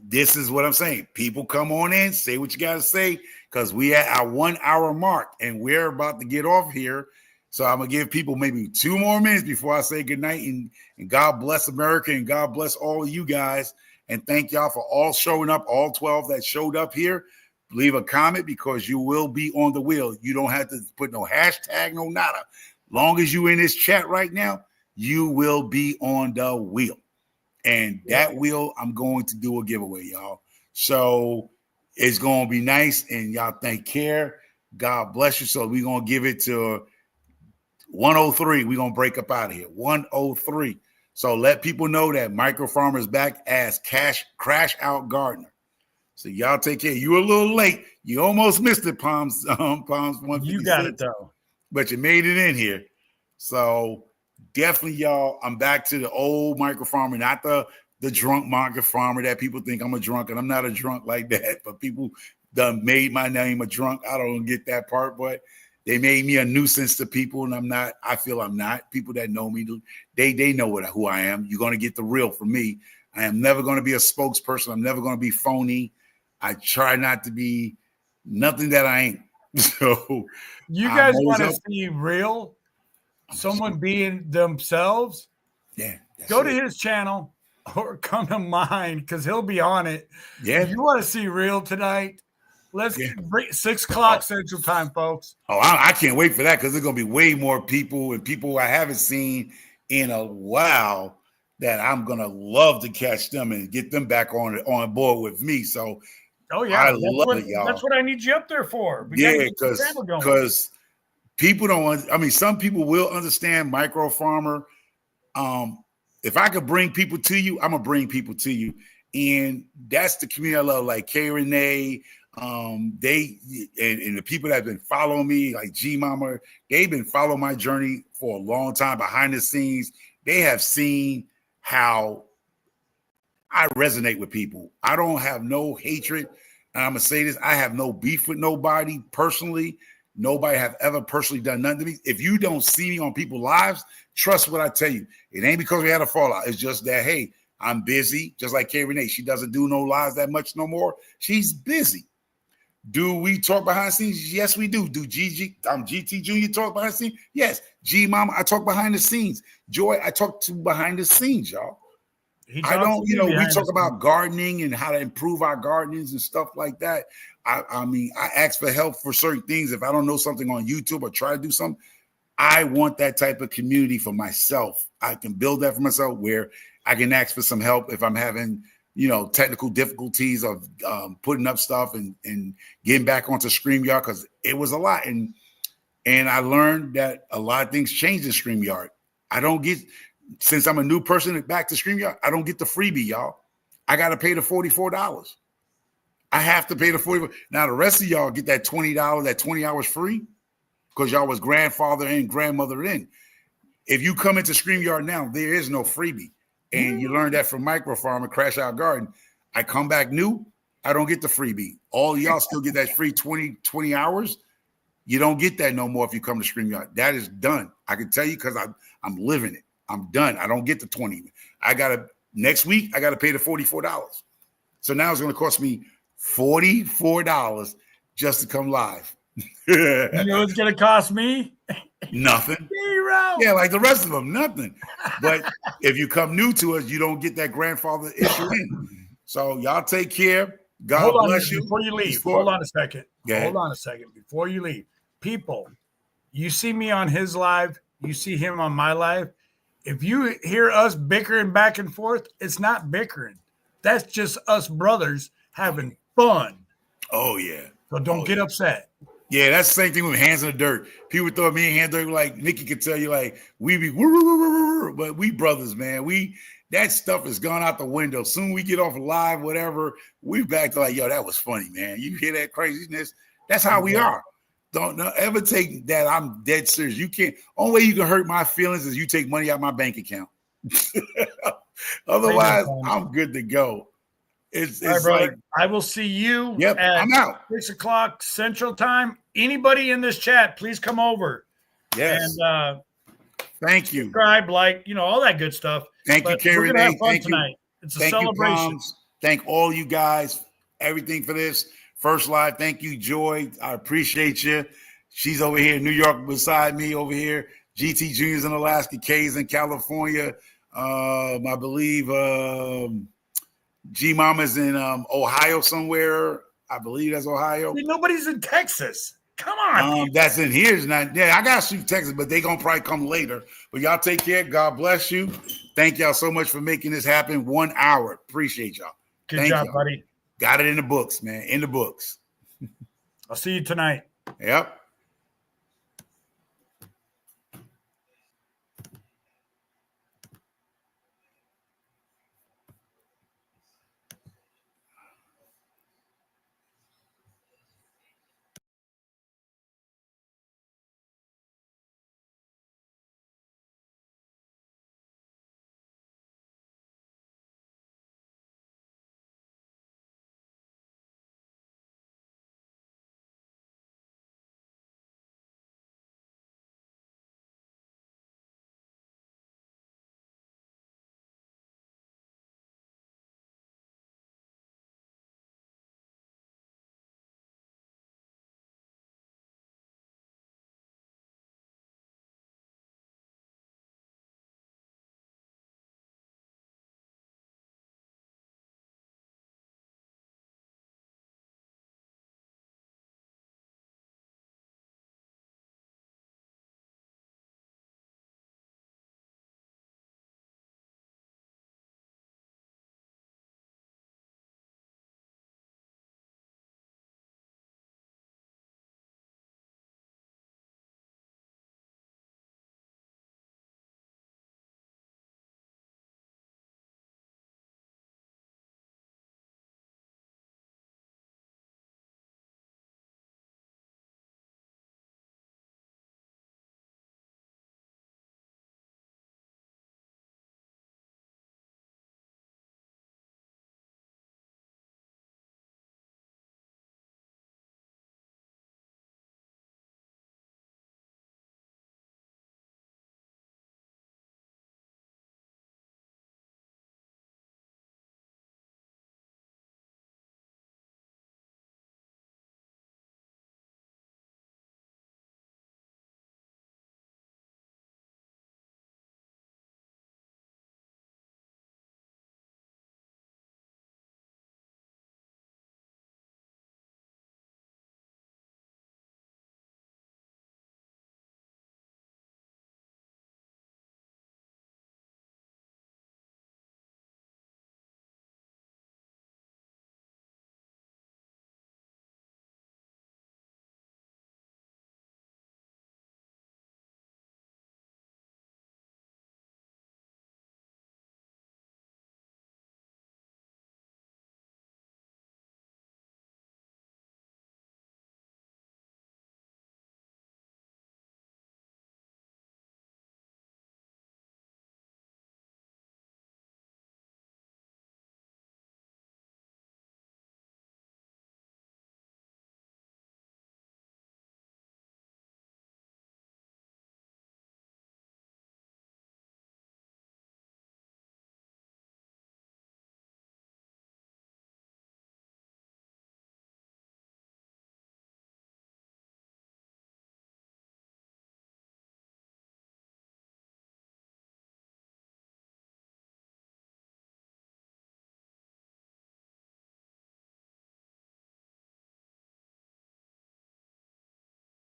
this is what I'm saying. People come on in, say what you got to say, because we at our 1 hour mark, and we're about to get off here. So I'm gonna give people maybe 2 more minutes before I say goodnight, and God bless America, and God bless all of you guys, and thank y'all for all showing up, all 12 that showed up here. Leave a comment because you will be on the wheel. You don't have to put no hashtag, no nada. Long as you in this chat right now, you will be on the wheel. And that wheel, I'm going to do a giveaway, y'all. So it's going to be nice, and y'all take care. God bless you. So we're going to give it to 103. We're going to break up out of here. 103. So let people know that Micro Farmer is back as Crash Out Gardener. So y'all take care. You were a little late. You almost missed it, Palms. Palms 156. You got it though. But you made it in here. So definitely, y'all, I'm back to the old Micro Farmer, not the drunk Micro Farmer that people think I'm a drunk, and I'm not a drunk like that. But people done made my name a drunk. I don't get that part, but they made me a nuisance to people, and I'm not. I feel I'm not. People that know me, they know who I am. You're gonna get the real from me. I am never going to be a spokesperson. I'm never going to be phony. I try not to be nothing that I ain't. So you guys want to see real, someone being themselves? Yeah. Go to his channel or come to mine because he'll be on it. Yeah. If you want to see real tonight, let's 6 o'clock Central Time, folks. Oh, I can't wait for that because there's going to be way more people and people I haven't seen in a while that I'm going to love to catch them and get them back on board with me. So oh yeah, I love it, y'all. That's what I need you up there for. Because people don't. I mean, some people will understand Micro Farmer. If I could bring people to you, I'm gonna bring people to you, and that's the community I love. Like K Renee, they and the people that have been following me, like G Mama, they've been following my journey for a long time behind the scenes. They have seen how I resonate with people. I don't have no hatred. And I'm going to say this. I have no beef with nobody personally. Nobody have ever personally done nothing to me. If you don't see me on people's lives, trust what I tell you. It ain't because we had a fallout. It's just that, hey, I'm busy. Just like K Renee. She doesn't do no lives that much no more. She's busy. Do we talk behind the scenes? Yes, we do. Do GT Junior talk behind the scenes? Yes. G Mama, I talk behind the scenes. Joy, I talk to behind the scenes, y'all. I don't, we talk about gardening and how to improve our gardenings and stuff like that. I mean, I ask for help for certain things. If I don't know something on YouTube or try to do something, I want that type of community for myself. I can build that for myself where I can ask for some help if I'm having, technical difficulties of putting up stuff and getting back onto StreamYard because it was a lot. And I learned that a lot of things changed in StreamYard. Since I'm a new person back to StreamYard, I don't get the freebie, y'all. I got to pay the $44. I have to pay the $44. Now, the rest of y'all get that $20, that 20 hours free because y'all was grandfather and grandmother in. If you come into StreamYard now, there is no freebie. And you learned that from Micro Farmer, Crash Out Garden. I come back new, I don't get the freebie. All y'all still get that free 20 hours. You don't get that no more if you come to StreamYard. That is done. I can tell you because I'm living it. I'm done. I don't get the 20. Next week, I got to pay the $44. So now it's going to cost me $44 just to come live. You know what's going to cost me? Nothing. 0. Yeah, like the rest of them, nothing. But if you come new to us, you don't get that grandfather issue in. So y'all take care. God bless you. Before you leave, hold on a second. Yeah. Hold on a second. Before you leave, people, you see me on his live, you see him on my live. If you hear us bickering back and forth, it's not bickering. That's just us brothers having fun. Oh yeah. So don't get upset. Yeah, that's the same thing with hands in the dirt. People throw me in hand dirt like Nikki could tell you, like we be, but we brothers, man. That stuff is gone out the window. Soon we get off live, whatever, we back to like, yo, that was funny, man. You hear that craziness? That's how we are. Don't ever take that. I'm dead serious. You can't. Only way you can hurt my feelings is you take money out of my bank account. Otherwise, I'm good to go. It's right, like I will see you. Yep, I'm out. 6:00 Central Time. Anybody in this chat, please come over. Yes. And thank you. Subscribe, like, all that good stuff. Thank you, Kerry. We're gonna have fun tonight. It's a celebration. Thank all you guys, everything for this first live. Thank you, Joy. I appreciate you. She's over here in New York beside me over here. GT Junior's in Alaska, K's in California. I believe G Mama's in Ohio somewhere. I believe that's Ohio. Nobody's in Texas. Come on. That's in here. I got to shoot Texas, but they're going to probably come later. But y'all take care. God bless you. Thank y'all so much for making this happen. 1 hour. Appreciate y'all. Good job, buddy. Got it in the books, man. In the books. I'll see you tonight. Yep.